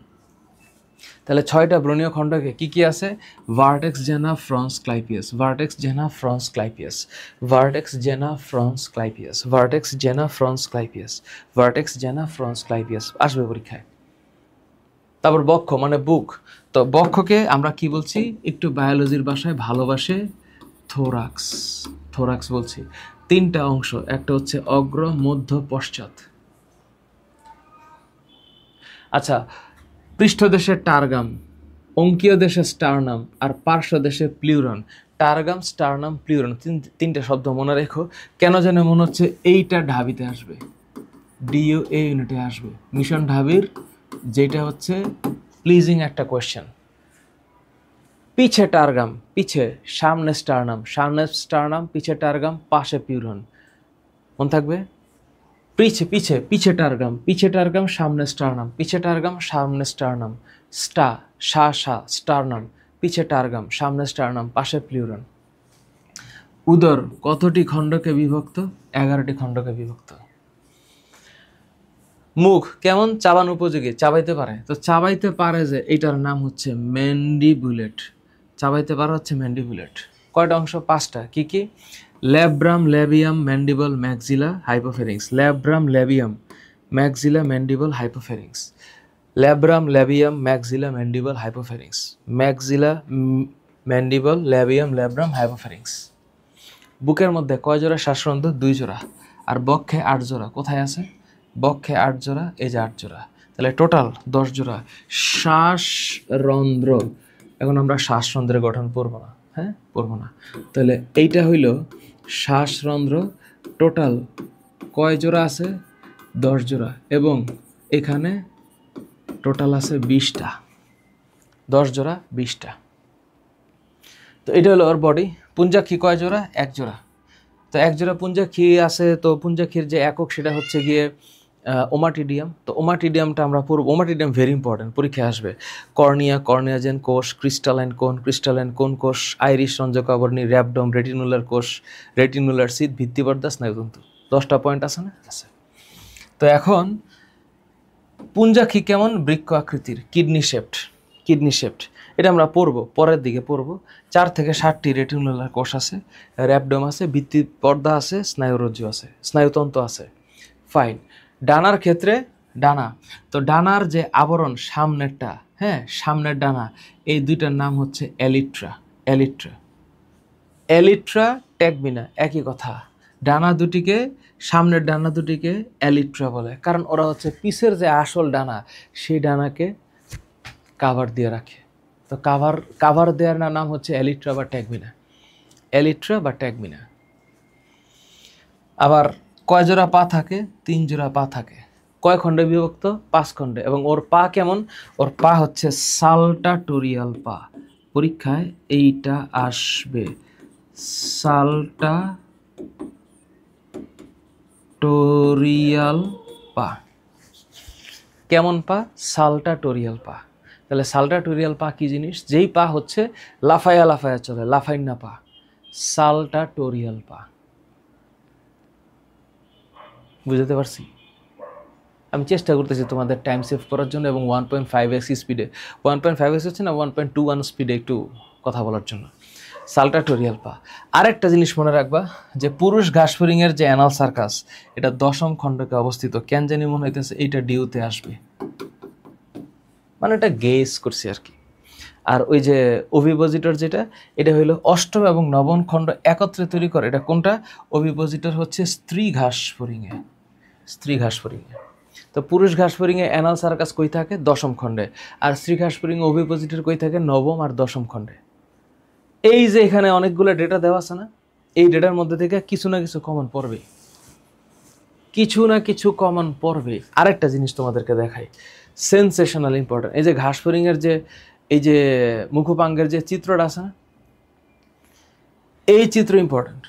তাহলে 6টা ভ্রূণীয় খণ্ডকে কি কি আছে? ভার্টেক্স জেনা ফ্রন্স ক্লাইপিয়াস, ভার্টেক্স জেনা ফ্রন্স ক্লাইপিয়াস, ভার্টেক্স জেনা ফ্রন্স ক্লাইপিয়াস, ভার্টেক্স জেনা ফ্রন্স ক্লাইপিয়াস, ভার্টেক্স জেনা ফ্রন্স ক্লাইপিয়াস আসবে পরীক্ষায়। তারপর বক্ষ মানে বুক। তো বক্ষকে আমরা কি বলছি? একটু বায়োলজির ভাষায় ভালোবাসে থোরাক্স, থোরাক্স বলছি। 3টা অংশ, একটা হচ্ছে অগ্র, মধ্য, পশ্চাৎ। আচ্ছা, পৃষ্ঠদেশে টার্গাম, অঙ্কীয় দেশে স্টার্নাম, আর পার্শ্ব দেশে প্লিউরন। টার্গাম, স্টার্নাম, প্লিউরন, 3টে শব্দ মনে রেখো। কেন যেন মনে হচ্ছে এইটা ঢাবিতে আসবে, ডিও এ ইউনিটে আসবে। মিশন ঢাবির যেটা হচ্ছে প্লিজিং একটা কোয়েশ্চেন। পিছে টার্গাম, পিছে, সামনে স্টার্নাম, সামনে স্টার্নাম, পিছে টার্গাম, পাশে পিউরন। মনে থাকবে? পিছে পিছে পিছে টার্গাম, পিছে টার্গাম, সামনে স্টার্নাম, পিছে টার্গাম, সামনে স্টার্নাম, স্টা সা সা স্টার্নাম, পিছে টার্গাম, সামনে স্টার্নাম, পাশে প্লিউরন। উদর কতটি খণ্ডকে বিভক্ত? 11টি খণ্ডকে বিভক্ত। মুখ কেমন? চাবান উপযোগী, চাবাইতে পারে। তো চাবাইতে পারে যে এটার নাম হচ্ছে ম্যান্ডিবুলেট। চাবাইতে পারে হচ্ছে ম্যান্ডিবুলেট। কয়টা অংশ? 5টা। কি কি? Labrum, labium, mandible, maxilla, hypopharynx. Labrum, labium, maxilla, mandible, hypopharynx. Labrum, labium, maxilla, mandible, hypopharynx. Maxilla, mandible, labium, labrum, hypopharynx. বুকের মধ্যে কয় জোড়া শ্বাসরন্ধ্র? 2 জোড়া। আর বক্ষে 8 জোড়া। কোথায় আছে? বক্ষে 8 জোড়া, এই যে 8 জোড়া। তাহলে টোটাল 10 জোড়া শ্বাসরন্ধ্র। এখন আমরা শ্বাসরন্ধ্রের গঠন পড়বো না, হ্যাঁ পড়বো না। তাহলে এইটা হইল শ্বাসরন্ধ্র। টোটাল কয় জোড়া আছে? 10 জোড়া। এবং এখানে টোটাল আছে 20টা। 10 জোড়া 20টা। তো এটা হলো ওর বডি। পুঞ্জাক্ষী কয় জোড়া? 1 জোড়া। তো 1 জোড়া পুঞ্জাক্ষী আছে। তো পুঞ্জাক্ষীর যে একক সেটা হচ্ছে গিয়ে ওমাটিডিয়াম। তো ওমাটিডিয়ামটা আমরা পড়ব। ওমাটিডিয়াম ভেরি ইম্পর্টেন্ট, পরীক্ষায় আসবে। কর্নিয়া, কর্নিয়াজেন কোষ, ক্রিস্টালাইন কোন, ক্রিস্টালাইন কোন কোষ, আইরিশ রঞ্জকাবর্ণী, র্যাবডম, রেটিনুলার কোষ, রেটিনুলার সিদ, ভিত্তিপর্দা, স্নায়ুতন্তু। 10টা পয়েন্ট আছে না? আছে। তো এখন পুঞ্জাক্ষী কেমন? বৃক্ক আকৃতির, কিডনি শেপড, কিডনি শেপড। এটা আমরা পড়বো, পরের দিকে পড়বো। 4 থেকে 7টি রেটিনুলার কোষ আছে, র্যাবডম আছে, ভিত্তিপর্দা আছে, স্নায়ুরজ্জু আছে, স্নায়ুতন্তু আছে। ফাইন। ডানার ক্ষেত্রে ডানা, তো ডানার যে আবরণ সামনেরটা, হ্যাঁ সামনের ডানা, এই দুইটার নাম হচ্ছে এলিট্রা। এলিট্রা, এলিট্রা, ট্যাগমিনা একই কথা। ডানা দুটিকে, সামনের ডানা দুটিকে এলিট্রা বলে, কারণ ওরা হচ্ছে পিছের যে আসল ডানা, সেই ডানাকে কাভার দিয়ে রাখে। তো কাভার দেওয়ার নাম হচ্ছে এলিট্রা বা ট্যাগমিনা, এলিট্রা বা ট্যাগমিনা। আবার কয় জোড়া পা থাকে? 3 জোড়া পা থাকে। কয় খণ্ডে বিভক্ত? 5 খণ্ডে। এবং ওর পা কেমন? ওর পা হচ্ছে সালটাটোরিয়াল পা। পরীক্ষায় এইটা আসবে, সালটাটোরিয়াল পা। কেমন পা? সালটাটোরিয়াল পা। তাহলে সালটাটোরিয়াল পা কি জিনিস? যেই পা হচ্ছে লাফায়া লাফায়া চলে, লাফাইন্না পা, সালটাটোরিয়াল পা। বুঝতে পারছি? আমি চেষ্টা করতেছি তোমাদের টাইম সেভ করার জন্য এবং 1.5x স্পিডে, 1.5x হচ্ছে না 1.21 স্পিডে একটু কথা বলার জন্য। সালটাটোরিয়াল পা। আরেকটা জিনিস মনে রাখবা, যে পুরুষ ঘাসফড়িংয়ের যে অ্যানাল সার্কাস, এটা 10ম খণ্ডকে অবস্থিত। কেন জানি মনে হইতেছে এইটা ডিউতে আসবে, মানে এটা গেস করছি আর কি। আর ওই যে ওভিপোজিটর যেটা, এটা হইলো 8ম এবং 9ম খণ্ড একত্রে তৈরি করে। এটা কোনটা? ওভিপোজিটর হচ্ছে স্ত্রী ঘাসফড়িংয়ে, স্ত্রী ঘাসফড়িংয়ে। তো পুরুষ ঘাসফড়িংয়ে অ্যানাল সার্কাস কই থাকে? 10ম খণ্ডে। আর স্ত্রী ঘাসফড়িং ওভিপোজিটর কই থাকে? 9ম আর 10ম খণ্ডে। এই যে এখানে অনেকগুলো ডেটা দেওয়া আছে না, এই ডেটার মধ্যে থেকে কিছু না কিছু কমন পড়বে, কিছু না কিছু কমন পড়বে। আরেকটা জিনিস তোমাদেরকে দেখাই, সেন্সেশনাল ইম্পর্টেন্ট। এই যে ঘাসফড়িংয়ের যে এই যে মুখোপাঙ্গের যে চিত্রটা আছে না, এই চিত্র ইম্পর্টেন্ট।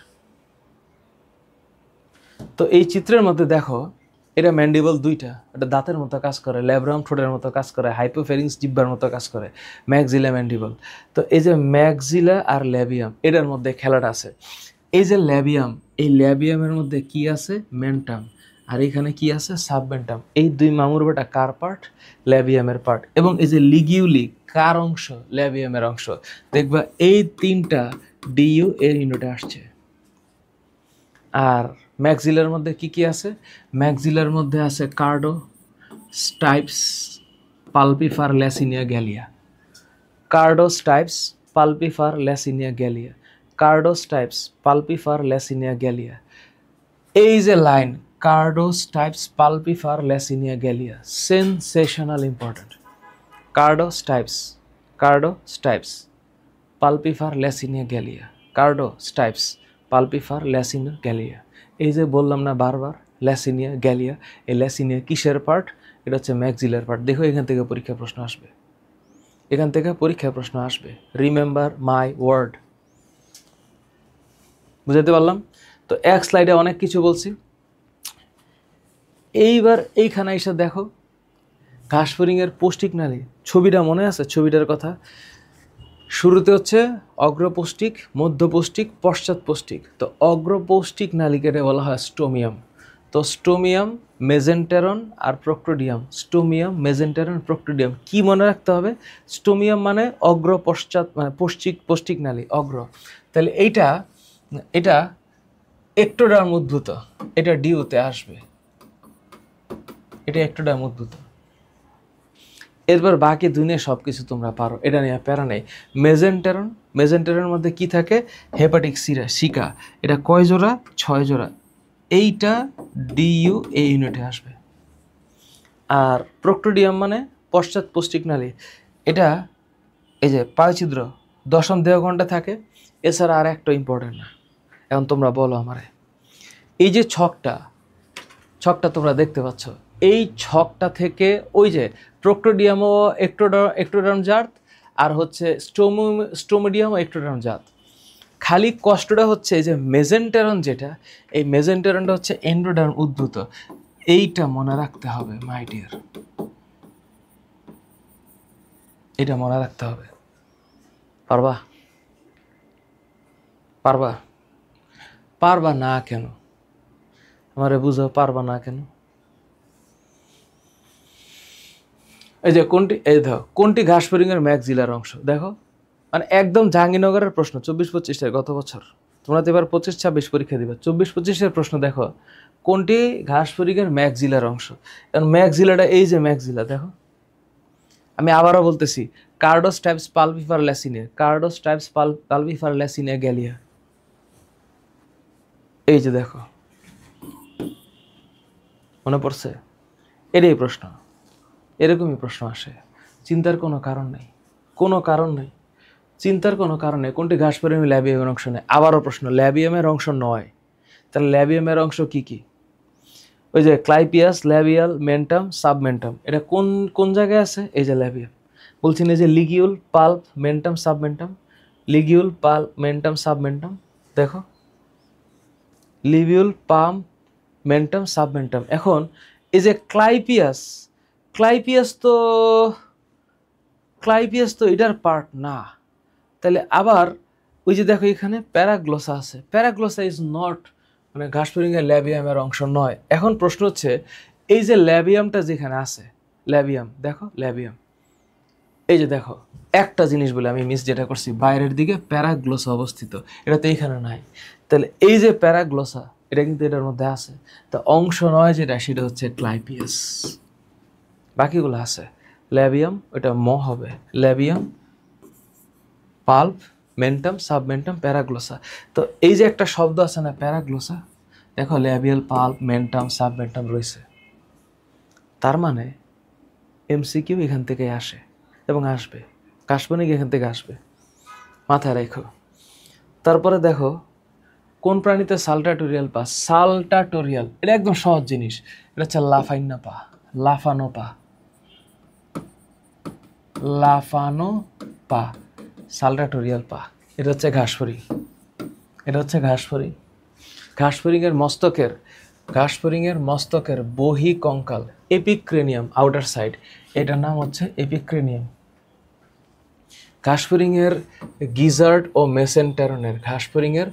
তো এই চিত্রের মধ্যে দেখো এটা ম্যান্ডিবল দুইটা, এটা দাঁতের মতো কাজ করে, ল্যাব্রাম ঠোঁটের মতো কাজ করে, হাইপোফেরিংস জিহ্বার মতো কাজ করে, ম্যাক্সিলা ম্যান্ডিবল। তো এই যে ম্যাক্সিলা আর ল্যাবিয়াম এটার মধ্যে খেলাটা আছে। এই যে ল্যাবিয়াম, এই ল্যাবিয়ামের মধ্যে কি আছে? মেন্টাম। আর এখানে কি আছে? সাবমেন্টাম। এই দুই মামুর বেটা কার পার্ট? ল্যাবিয়ামের পার্ট। এবং এই যে লিগিউলি কার অংশ? ল্যাবিয়ামের অংশ। দেখবা এই তিনটা ডিইউ এর ইউনিটে আসছে। আর ম্যাক্সিলার মধ্যে কি কি আছে? ম্যাক্সিলার মধ্যে আছে কার্ডো স্টাইপস পালপিফার ল্যাসিনিয়া গ্যালিয়া, কার্ডো স্টাইপস পালপিফার ল্যাসিনিয়া গ্যালিয়া, কার্ডো স্টাইপস পালপিফার ল্যাসিনিয়া গ্যালিয়া। এই যে line কার্ডো স্টাইপস পালপিফার ল্যাসিনিয়া galea, sensational important. কার্ডো স্টাইপস পালপিফার ল্যাসিনিয়া galea, কার্ডো স্টাইপস পালপিফার ল্যাসিনিয়া galea. এই যে বললাম না বারবার ল্যাসিনিয়া গ্যালিয়া, এই ল্যাসিনিয়া কিসের পার্ট? এটা হচ্ছে ম্যাক্সিলার পার্ট। দেখো এখান থেকে পরীক্ষা প্রশ্ন আসবে, এখান থেকে পরীক্ষা প্রশ্ন আসবে। Remember my word. বুঝাতে পারলাম? তো এক স্লাইডে অনেক কিছু বলছি। এইবার এইখানে এসে দেখো ঘাসফড়িংয়ের পৌষ্টিক নালী, ছবিটা মনে আছে? ছবিটার কথা শুরুতে হচ্ছে অগ্রপৌষ্টিক, মধ্যপৌষ্টিক, পশ্চাৎপৌষ্টিক। তো অগ্রপৌষ্টিক নালীকে বলা হয় স্টোমিয়াম। তো স্টোমিয়াম, মেজেন্টেরন আর প্রোক্টোডিয়াম, স্টোমিয়াম, মেজেন্টেরন, প্রোক্টোডিয়াম। কি মনে রাখতে হবে? স্টোমিয়াম মানে অগ্র, পশ্চাৎ মানে পৌষ্টিক নালী, অগ্র। তাহলে এটা একটোডার্ম উদ্ভূত, এটা ডিউতে আসবে, এটা একটোডার্ম উদ্ভূত। এরপর বাকি দুনিয়া সব কিছু তোমরা পারো, এটা নিয়ে প্যারা নেই। মেজেন্টেরনের মধ্যে কি থাকে? Hepatic seeker. এটা কয় জোড়া? 6 জোড়া। এইটা ডিইউ এই ইউনিটে আসবে। আর প্রোক্টোডিয়াম মানে পশ্চাৎপৌষ্টিক নালী, এটা এই যে পায়ছিদ্র 10ম দেহখণ্ডে থাকে। এছাড়া আর একটা ইম্পর্টেন্ট না। এখন তোমরা বলো আমারে, এই যে ছকটা তোমরা দেখতে পাচ্ছ, এই ছকটা থেকে ওই যে প্রোক্টোডিয়াম ও একটোডার্ম জাত, আর হচ্ছে স্টোমিডিয়াম ও একটোডার্ম জাত। খালি কষ্টটা হচ্ছে যে মেজেন্টেরন, যেটা এই মেজেন্টেরনটা হচ্ছে এন্ডোডার্ম উদ্ভূত। এইটা মনে রাখতে হবে মাই ডিয়ার, এটা মনে রাখতে হবে। পারবা? পারবা? পারবা না কেন? আমারে বুঝো, পারবা না কেন? এই যে কোনটি ঘাসফড়িংয়ের ম্যাক্সিলার অংশ? দেখো মানে একদম জাহাঙ্গীরনগরের প্রশ্ন, 24-25 গত বছর। তোমরা তো এবার 25-26 পরীক্ষা দিবে। 24-25 প্রশ্ন দেখো, কোনটি ঘাসফড়িংয়ের ম্যাক্সিলার অংশ? কারণ ম্যাক্সিলাটা এই যে ম্যাক্সিলা, দেখো আমি আবারও বলতেছি, কার্ডো স্টাইপস পালপিফার ল্যাসিনিয়া, কার্ডো স্টাইপস পালপিফার ল্যাসিনিয়া গ্যালিয়া। এই যে দেখো, মনে পড়ছে? এটাই প্রশ্ন, এরকমই প্রশ্ন আসে। চিন্তার কোনো কারণ নেই, কোনো কারণ নেই, চিন্তার কোনো কারণ নেই। কোনটি ঘাসফড়িংয়ের ল্যাবিয়ামের অংশ নেই? আবারও প্রশ্ন, ল্যাবিয়ামের অংশ নয়। তাহলে ল্যাবিয়ামের অংশ কি কি? ওই যে ক্লাইপিয়াস, ল্যাবিয়াল, মেন্টাম, সাবমেন্টাম। এটা কোন কোন জায়গায় আছে? এই যে ল্যাবিয়াম। বলছি না যে লিগিউল, পাল্প, মেন্টাম, সাবমেন্টাম, লিগিউল, পাল্প, মেন্টাম, সাবমেন্টাম। দেখো লিবিউল, পাম্প, মেন্টাম, সাবমেন্টাম। এখন এই যে ক্লাইপিয়াস তো এটার পার্ট না। তাহলে আবার ওই যে দেখো এখানে প্যারাগ্লোসা আছে, প্যারাগ্লোসা ইজ নট মানে ঘাসফড়িংয়ের ল্যাবিয়ামের অংশ নয়। এখন প্রশ্ন হচ্ছে এই যে ল্যাবিয়ামটা যেখানে আছে, ল্যাবিয়াম দেখো, ল্যাবিয়াম এই যে দেখো, একটা জিনিস বলে আমি মিস যেটা করছি, বাইরের দিকে প্যারাগ্লোসা অবস্থিত, এটা তো এইখানে নাই। তাহলে এই যে প্যারাগ্লোসা, এটা কিন্তু এটার মধ্যে আছে। তা অংশ নয় যেটা, সেটা হচ্ছে ক্লাইপিয়াস। বাকিগুলো আছে। ল্যাবিয়াম, এটা ম হবে, ল্যাবিয়াম, পাল্প, মেন্টাম, সাবমেন্টাম, প্যারাগ্লোসা। তো এই যে একটা শব্দ আছে না প্যারাগ্লোসা, দেখো ল্যাবিয়াল, পাল্প, মেন্টাম, সাবমেন্টাম রয়েছে। তার মানে এমসিকিউ এখান থেকে আসে এবং আসবে, কাশবনিক এখান থেকে আসবে, মাথায় রেখো। তারপরে দেখো কোন প্রাণীতে সালটাটোরিয়াল পা? সালটাটোরিয়াল, এটা একদম সহজ জিনিস, এটা হচ্ছে লাফাইনা পা, লাফানো পা, লাফানো পা, সালটাটোরিয়াল পা। এটা হচ্ছে ঘাসফড়িং, এটা হচ্ছে ঘাসফড়িং। ঘাসফড়িংয়ের মস্তকের বহি কঙ্কাল এপিক্রেনিয়াম আউটার সাইড, এটার নাম হচ্ছে এপিক্রেনিয়াম। ঘাসফড়িংয়ের গিজার্ড ও মেসেন্টেরনের, ঘাসফড়িংয়ের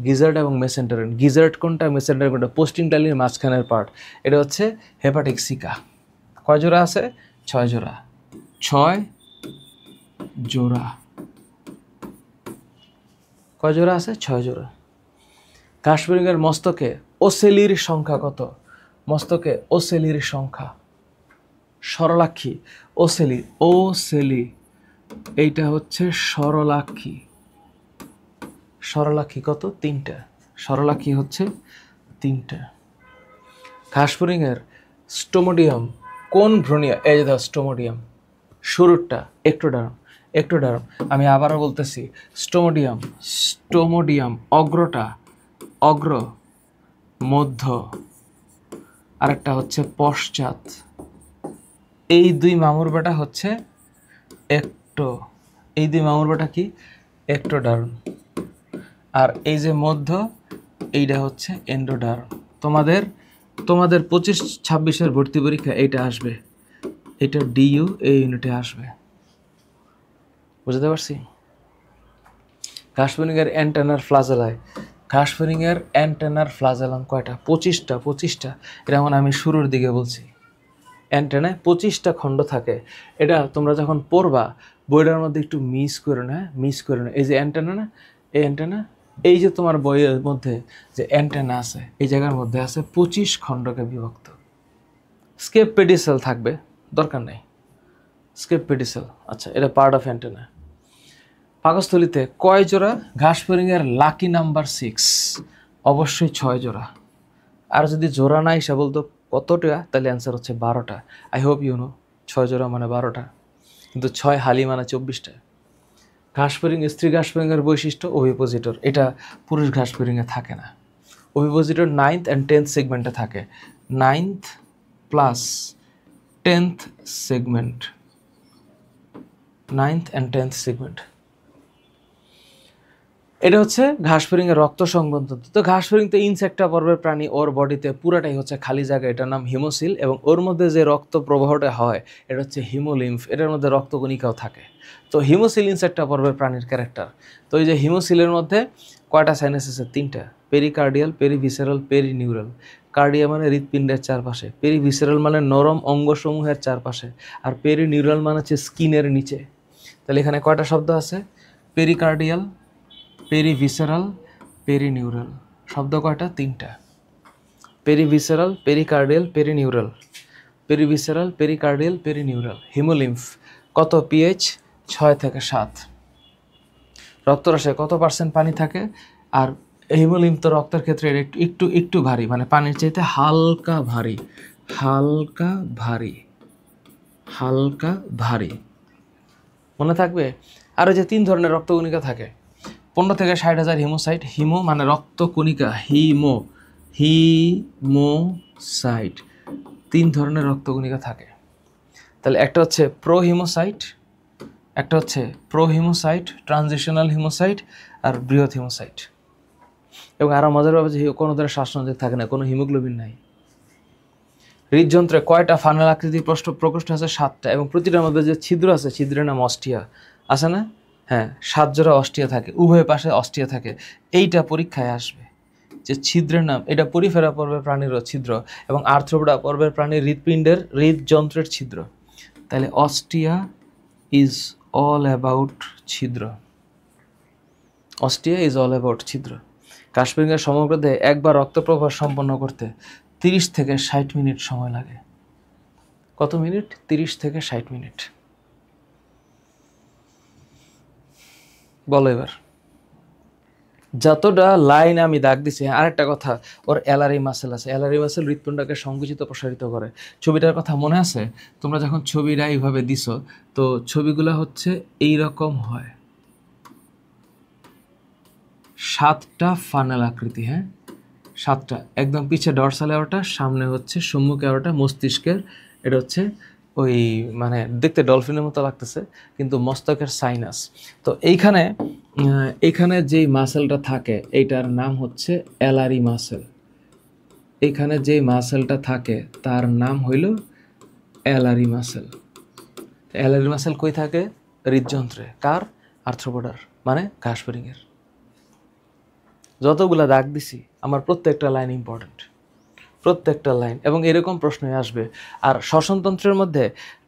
গিজার্ড এবং মেসেন্টেরন, গিজার্ড কোনটা মেসেন্টেরন কোনটা, পোস্টিং টালির মাঝখানের পার্ট, এটা হচ্ছে হেপাটিক সিকা। কয় জোড়া আছে? 6 জোড়া, 6 জোড়া। কয় জোড়া আছে? 6 জোড়া। ঘাসফড়িংয়ের মস্তকে ওসেলির সংখ্যা কত? মস্তকে ওসেলির সংখ্যা, সরলাক্ষী ওসেলি, এইটা হচ্ছে সরলাক্ষী। সরলাক্ষী কত? 3টা। সরলাক্ষী হচ্ছে 3টা। ঘাসফড়িংয়ের স্টোমোডিয়াম কোন ভ্রূণীয়? এই যে স্টোমোডিয়াম, শুরুরটা একটোডার্ম। আমি আবারও বলতেছি, স্টোমোডিয়াম অগ্রটা, অগ্র, মধ্য, আরেকটা হচ্ছে পশ্চাৎ। এই দুই মামুর বেটা হচ্ছে এই দুই মামুর বেটা কি? একটোডার্ম। আর এই যে মধ্য, এইটা হচ্ছে এন্ডোডার্ম। তোমাদের 25-26 ভর্তি পরীক্ষা এইটা আসবে, এটা ডিইউ এই ইউনিটে আসবে। বুঝতে পারছি? ঘাসফড়িংয়ের অ্যান্টেনার ফ্লাজেলায়, ঘাসফড়িংয়ের অ্যান্টেনার ফ্লাজেলাম কয়টা? 25টা। এটা যেমন আমি শুরুর দিকে বলছি, অ্যান্টেনায় 25টা খণ্ড থাকে। এটা তোমরা যখন পড়বা বইটার মধ্যে একটু মিস করে না। এই যে অ্যান্টেনা না, এই অ্যান্টেনা, এই যে তোমার বইয়ের মধ্যে যে অ্যান্টেনা আছে, এই জায়গার মধ্যে আছে 25 খণ্ডকে বিভক্ত। স্কেপ পেডিসেল থাকবে, দরকার নেই স্কেপ পেডিসেল। আচ্ছা, এটা পার্ট অফ অ্যান্টেনা। পাকস্থলীতে কয় জোড়া? ঘাসফড়িংয়ের লাকি নাম্বার 6, অবশ্যই 6 জোড়া। আর যদি জোড়া না হিসাব বলতো কতটা, তাহলে অ্যান্সার হচ্ছে 12টা। আই হোপ ইউ নো 6 জোড়া মানে 12টা, কিন্তু 6 হালি মানে 24টা। স্ত্রী ঘাসফড়িংয়ের বৈশিষ্ট্য ওভিপোজিটর, এটা পুরুষ ঘাসফড়িংয়ে থাকে না। ওভিপোজিটর 9th and 10th সেগমেন্টে থাকে, 9th plus 10th segment, 9th and 10th segment. এটা হচ্ছে ঘাসফড়িংয়ের রক্ত সংবহনতন্ত্র। তো ঘাসফড়িং তো ইনসেক্টা পর্বের প্রাণী, ওর বডিতে পুরাটাই হচ্ছে খালি জায়গা, এটার নাম হিমোসিল, এবং ওর মধ্যে যে রক্ত প্রবাহটা হয় এটা হচ্ছে হিমোলিম্ফ, এটার মধ্যে রক্তকণিকাও থাকে। তো হিমোসিল ইনসেক্টা পর্বের প্রাণীর ক্যারেক্টার। তো এই যে হিমোসিলের মধ্যে কয়টা সাইনাস আছে? 3টা, পেরিকার্ডিয়াল, পেরিভিসেরাল, পেরিনিউরাল। কার্ডিয়া মানে হৃৎপিণ্ডের চারপাশে, পেরিভিসেরাল মানে নরম অঙ্গসমূহের চারপাশে, আর পেরিনিউরাল মানে হচ্ছে স্কিনের নিচে। তাহলে এখানে কয়টা শব্দ আছে? Pericardial, perivisceral, perineural. শব্দ কয়টা? 3টা। Perivisceral, pericardial, perineural. Perivisceral, pericardial, perineural. Haemolymph কত পিএইচ? 6 থেকে 7। রক্তরসে কত পার্সেন্ট পানি থাকে? আর হিমোলিম্ফ তো রক্তের ক্ষেত্রে একটু ভারী, মানে পানির চাইতে হালকা ভারী, মনে থাকবে? আর ওই যে 3 ধরনের রক্তকণিকা থাকে, 15 থেকে 60,000 হিমোসাইট। হিমো মানে রক্তকণিকা, হিমোসাইট। 3 ধরনের রক্তকণিকা থাকে। তাহলে একটা হচ্ছে প্রোহিমোসাইট, ট্রানজিশনাল হিমোসাইট, আর বৃহৎ হিমোসাইট। এবং আরও মজার ভাবে যে কোনো ধরনের শ্বাসনলিক থাকে না, কোনো হিমোগ্লোবিন নাই। হৃদযন্ত্রে কয়টা ফানেল আকৃতির প্রকোষ্ঠ আছে? 7টা, এবং প্রতিটার মধ্যে যে ছিদ্র আছে, ছিদ্রের নাম অস্টিয়া, আছে না? হ্যাঁ, 7 জোড়া অস্টিয়া থাকে, উভয় পাশে অস্টিয়া থাকে। এইটা পরীক্ষায় আসবে যে ছিদ্রের নাম, এটা পরিফেরা পর্বের প্রাণীরও ছিদ্র, এবং আর্থ্রোপোডা পর্বের প্রাণীর হৃদযন্ত্রের ছিদ্র। তাহলে অস্টিয়া ইজ অল অ্যাবাউট ছিদ্র। ঘাসফড়িংয়ের সমগ্র দেহে একবার রক্তপ্রবাহ সম্পন্ন করতে 30 থেকে 60 মিনিট সময় লাগে। কত মিনিট? 30 থেকে 60 মিনিট। বলো এবার। যতটা লাইন আমি দাগ দিছি, আরেকটা কথা, ওর অ্যালারি মাসেল আছে। অ্যালারি মাসেল হৃৎপিণ্ডকে সংকুচিত প্রসারিত করে। ছবিটার কথা মনে আছে? তোমরা যখন ছবিটা এইভাবে দিছো, তো ছবিগুলো হচ্ছে এইরকম হয়, 7টা ফানেল আকৃতি। হ্যাঁ, 7টা। একদম পিছে ডরসাল অ্যাওর্টা, সামনে হচ্ছে সম্মুখ অ্যাওর্টা, মস্তিষ্কের, এটা হচ্ছে ওই মানে দেখতে ডলফিনের মতো লাগতেছে, কিন্তু মস্তকের সাইনাস। তো এইখানে এখানে যেই মাসেলটা থাকে এইটার নাম হচ্ছে অ্যালারি মাসেল। এখানে যেই মাসেলটা থাকে তার নাম হইল অ্যালারি মাসেল। অ্যালারি মাসেল কই থাকে? হৃদযন্ত্রে। কার? আর্থ্রোপোডার, মানে ঘাসফড়িংয়ের। যতগুলা দাগ দিছি আমার প্রত্যেকটা লাইন ইম্পর্টেন্ট, প্রত্যেকটা লাইন, এবং এরকম প্রশ্নই আসবে। আর শ্বসনতন্ত্রের মধ্যে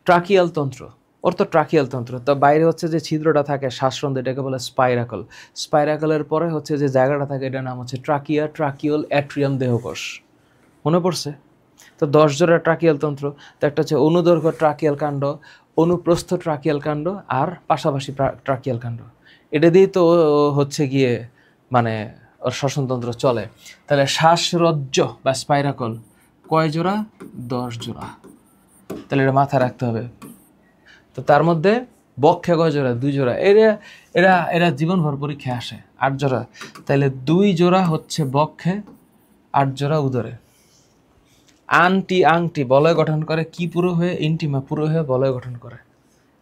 ট্রাকিয়াল তন্ত্র, ওর তো ট্রাকিয়াল তন্ত্র, তো বাইরে হচ্ছে যে ছিদ্রটা থাকে শ্বাসরন্ধ্র, এটাকে বলে স্পাইরাকল। স্পাইরাকলের পরে হচ্ছে যে জায়গাটা থাকে এটার নাম হচ্ছে ট্রাকিয়া, ট্রাকিওল, অ্যাট্রিয়াম, দেহকোষ। মনে পড়ছে? তো 10 জোড়া ট্রাকিয়াল তন্ত্র। তো একটা হচ্ছে অনুদৈর্ঘ্য ট্রাকিয়াল কাণ্ড, অনুপ্রস্থ ট্রাকিয়াল কাণ্ড, আর পাশাপাশি ট্রাকিয়াল কাণ্ড। এটা দিয়েই তো হচ্ছে গিয়ে মানে ওর শ্বসনতন্ত্র চলে। তাহলে শ্বাসরজ্জ বা স্পাইরাকল কয় জোড়া? 10 জোড়া। তাহলে এটা মাথায় রাখতে হবে। তো তার মধ্যে বক্ষে কয় জোড়া? 2 জোড়া। এরা এরা এরা জীবনভর পরীক্ষায় আসে। 8 জোড়া। তাহলে 2 জোড়া হচ্ছে বক্ষে, 8 জোড়া উদরে। আংটি বলয় গঠন করে কি পুরো হয়ে? ইন্টিমা পুরো হয়ে বলয় গঠন করে।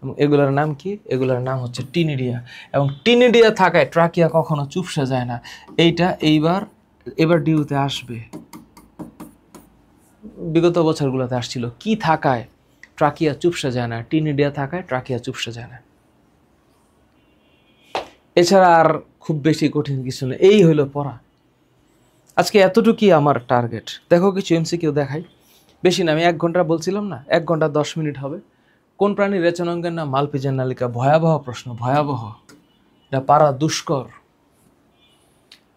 এবং এগুলোর নাম কি? এগুলোর নাম হচ্ছে টিনিডিয়া। এবং টিনিডিয়া থাকায় ট্রাকিয়া কখনো চুপসে যায় না। এইটা এবার ডিউতে আসবে, বিগত বছরগুলোতে আসছিল। কি থাকায় ট্রাকিয়া চুপসে যায় না? টিনিডিয়া থাকায় ট্রাকিয়া চুপসে যায় না। এছাড়া আর খুব বেশি কঠিন কিছু নেই। এই হইলো পড়া। আজকে এতটুকুই আমার টার্গেট। দেখো কিছু এমসিকিউ দেখাই, বেশি না। আমি 1 ঘন্টা বলছিলাম না, 1 ঘন্টা 10 মিনিট হবে। কোন প্রাণীর রেচনাঙ্গের নাম মালপিজের নালিকা? ভয়াবহ প্রশ্ন, ভয়াবহ। এটা পারা দুষ্কর।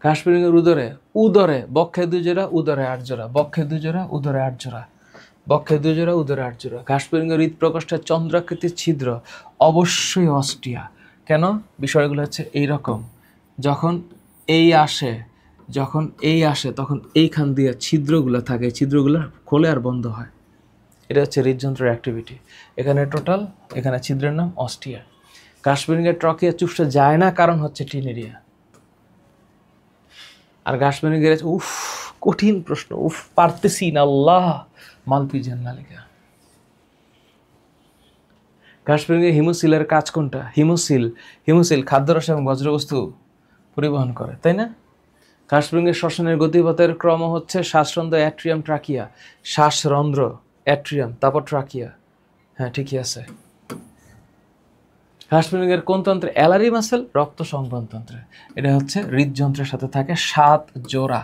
ঘাসফড়িংয়ের উদরে বক্ষে 2 জোড়া, উদরে 8 জোড়া, বক্ষে 2 জোড়া, উদরে 8 জোড়া, বক্ষে 2 জোড়া, উদরে 8 জোড়া। ঘাসফড়িংয়ের হৃদ প্রকোষ্ঠের চন্দ্রাকৃতির ছিদ্র অবশ্যই অস্টিয়া। কেন? বিষয়গুলো হচ্ছে এইরকম, যখন এই আসে তখন এইখান দিয়ে ছিদ্রগুলো থাকে, ছিদ্রগুলো খোলে আর বন্ধ হয়। এটা হচ্ছে হৃদযন্ত্রের অ্যাক্টিভিটি। এখানে টোটাল, এখানে ছিদ্রের নাম অস্টিয়া। ঘাসফড়িংয়ের ট্রকিয়া চুপসে যায় না, কারণ হচ্ছে টিনিডিয়া। আর ঘাসফড়িংয়ের কঠিন প্রশ্ন, পারতেছি না আল্লাহ। মালপিজের নালিকা। ঘাসফড়িংয়ের হিমোসিলের কাজ কোনটা? হিমোসিল খাদ্যরস এবং বজ্রবস্তু পরিবহন করে, তাই না? ঘাসফড়িংয়ের শ্বসনের গতিপথের ক্রম হচ্ছে শ্বাসরন্ধ্র, অ্যাট্রিয়াম, ট্রাকিয়া। শ্বাসরন্ধ্র, অ্যাট্রিয়াম, তারপর ট্রাকিয়া। হ্যাঁ, ঠিকই আছে। ঘাসফড়িংয়ের কোন তন্ত্রে? অ্যালারি মাসেল, রক্ত সংবহন তন্ত্রে। এটা হচ্ছে হৃদযন্ত্রের সাথে থাকে 7 জোড়া,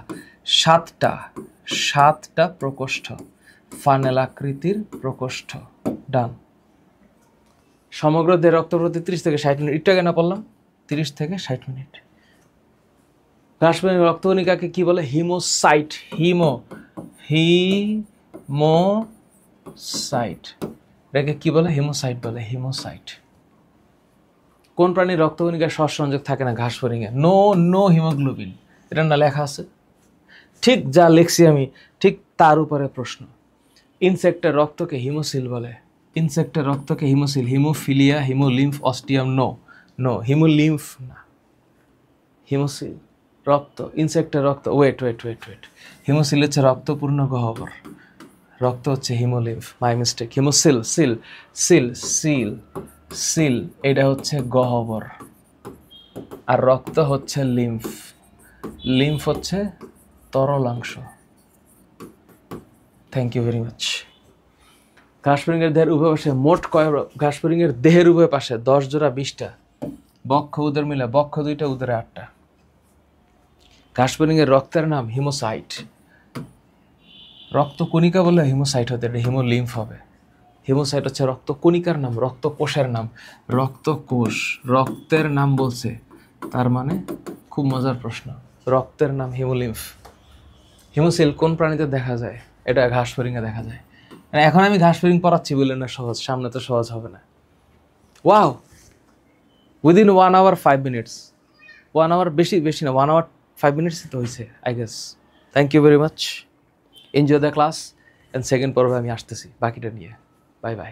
7টা প্রকোষ্ঠ, ফানেলাকৃতির প্রকোষ্ঠ। ডান। সমগ্র দেহে রক্ত প্রতি 30 থেকে 60 মিনিট। একটু আগে না বললাম? 30 থেকে 60 মিনিট। ঘাসফড়িংয়ের রক্তকণিকাকে কি বলে? হিমোসাইট। হিমোসাইট। এটাকে কি বলে? হিমোসাইট বলে, হিমোসাইট। কোন প্রাণীর রক্তকণিকার শ্বাস-সংযোগ থাকে না? ঘাসফড়িংয়ে। No haemoglobin. এটা না লেখা আছে? ঠিক যা লিখছি আমি, ঠিক তার উপরে প্রশ্ন। ইনসেক্টের রক্তকে হিমোসিল বলে। ইনসেক্টের রক্তকে haemocoel. Haemophilia, haemolymph, ostium. No haemolymph না, হিমোসিল। রক্ত, ইনসেক্টের রক্ত, ওয়েট। হিমোসিল হচ্ছে রক্তপূর্ণ গহ্বর, রক্ত হচ্ছে haemolymph. My mistake. Haemocoel, coel এটা হচ্ছে গহ্বর, আর রক্ত হচ্ছে লিম্ফ হচ্ছে তরলাংশ। Thank you very much. ঘাসফড়িংয়ের দেহের উভয় পাশে মোট ঘাসফড়িংয়ের দেহের উভয় পাশে 10 জোড়া 20টা, বক্ষ উদর মিলে বক্ষ 2টা, উদরে 8টা। ঘাসফড়িংয়ের রক্তের নাম হিমোসাইট। রক্তকণিকা বলে হিমোসাইট হতে, এটা হিমোলিম্ফ হবে। হিমোসাইট হচ্ছে রক্তকণিকার নাম, রক্তকোষের নাম। রক্তকোষ, রক্তের নাম বলছে, তার মানে খুব মজার প্রশ্ন। রক্তের নাম হিমোলিম্ফ। হিমোসিল কোন প্রাণীতে দেখা যায়? এটা ঘাসফড়িংয়ে দেখা যায়। এখন আমি ঘাসফড়িং পড়াচ্ছি বলে না সহজ, সামনে তো সহজ হবে না। Wow, within 1 hour 5 minutes। 1 hour বেশি না, 1 hour 5 minutes তো হয়েছে, I guess. Thank you very much. Enjoy the class. And second পর্বে আমি আসতেছি বাকিটা নিয়ে। Bye by.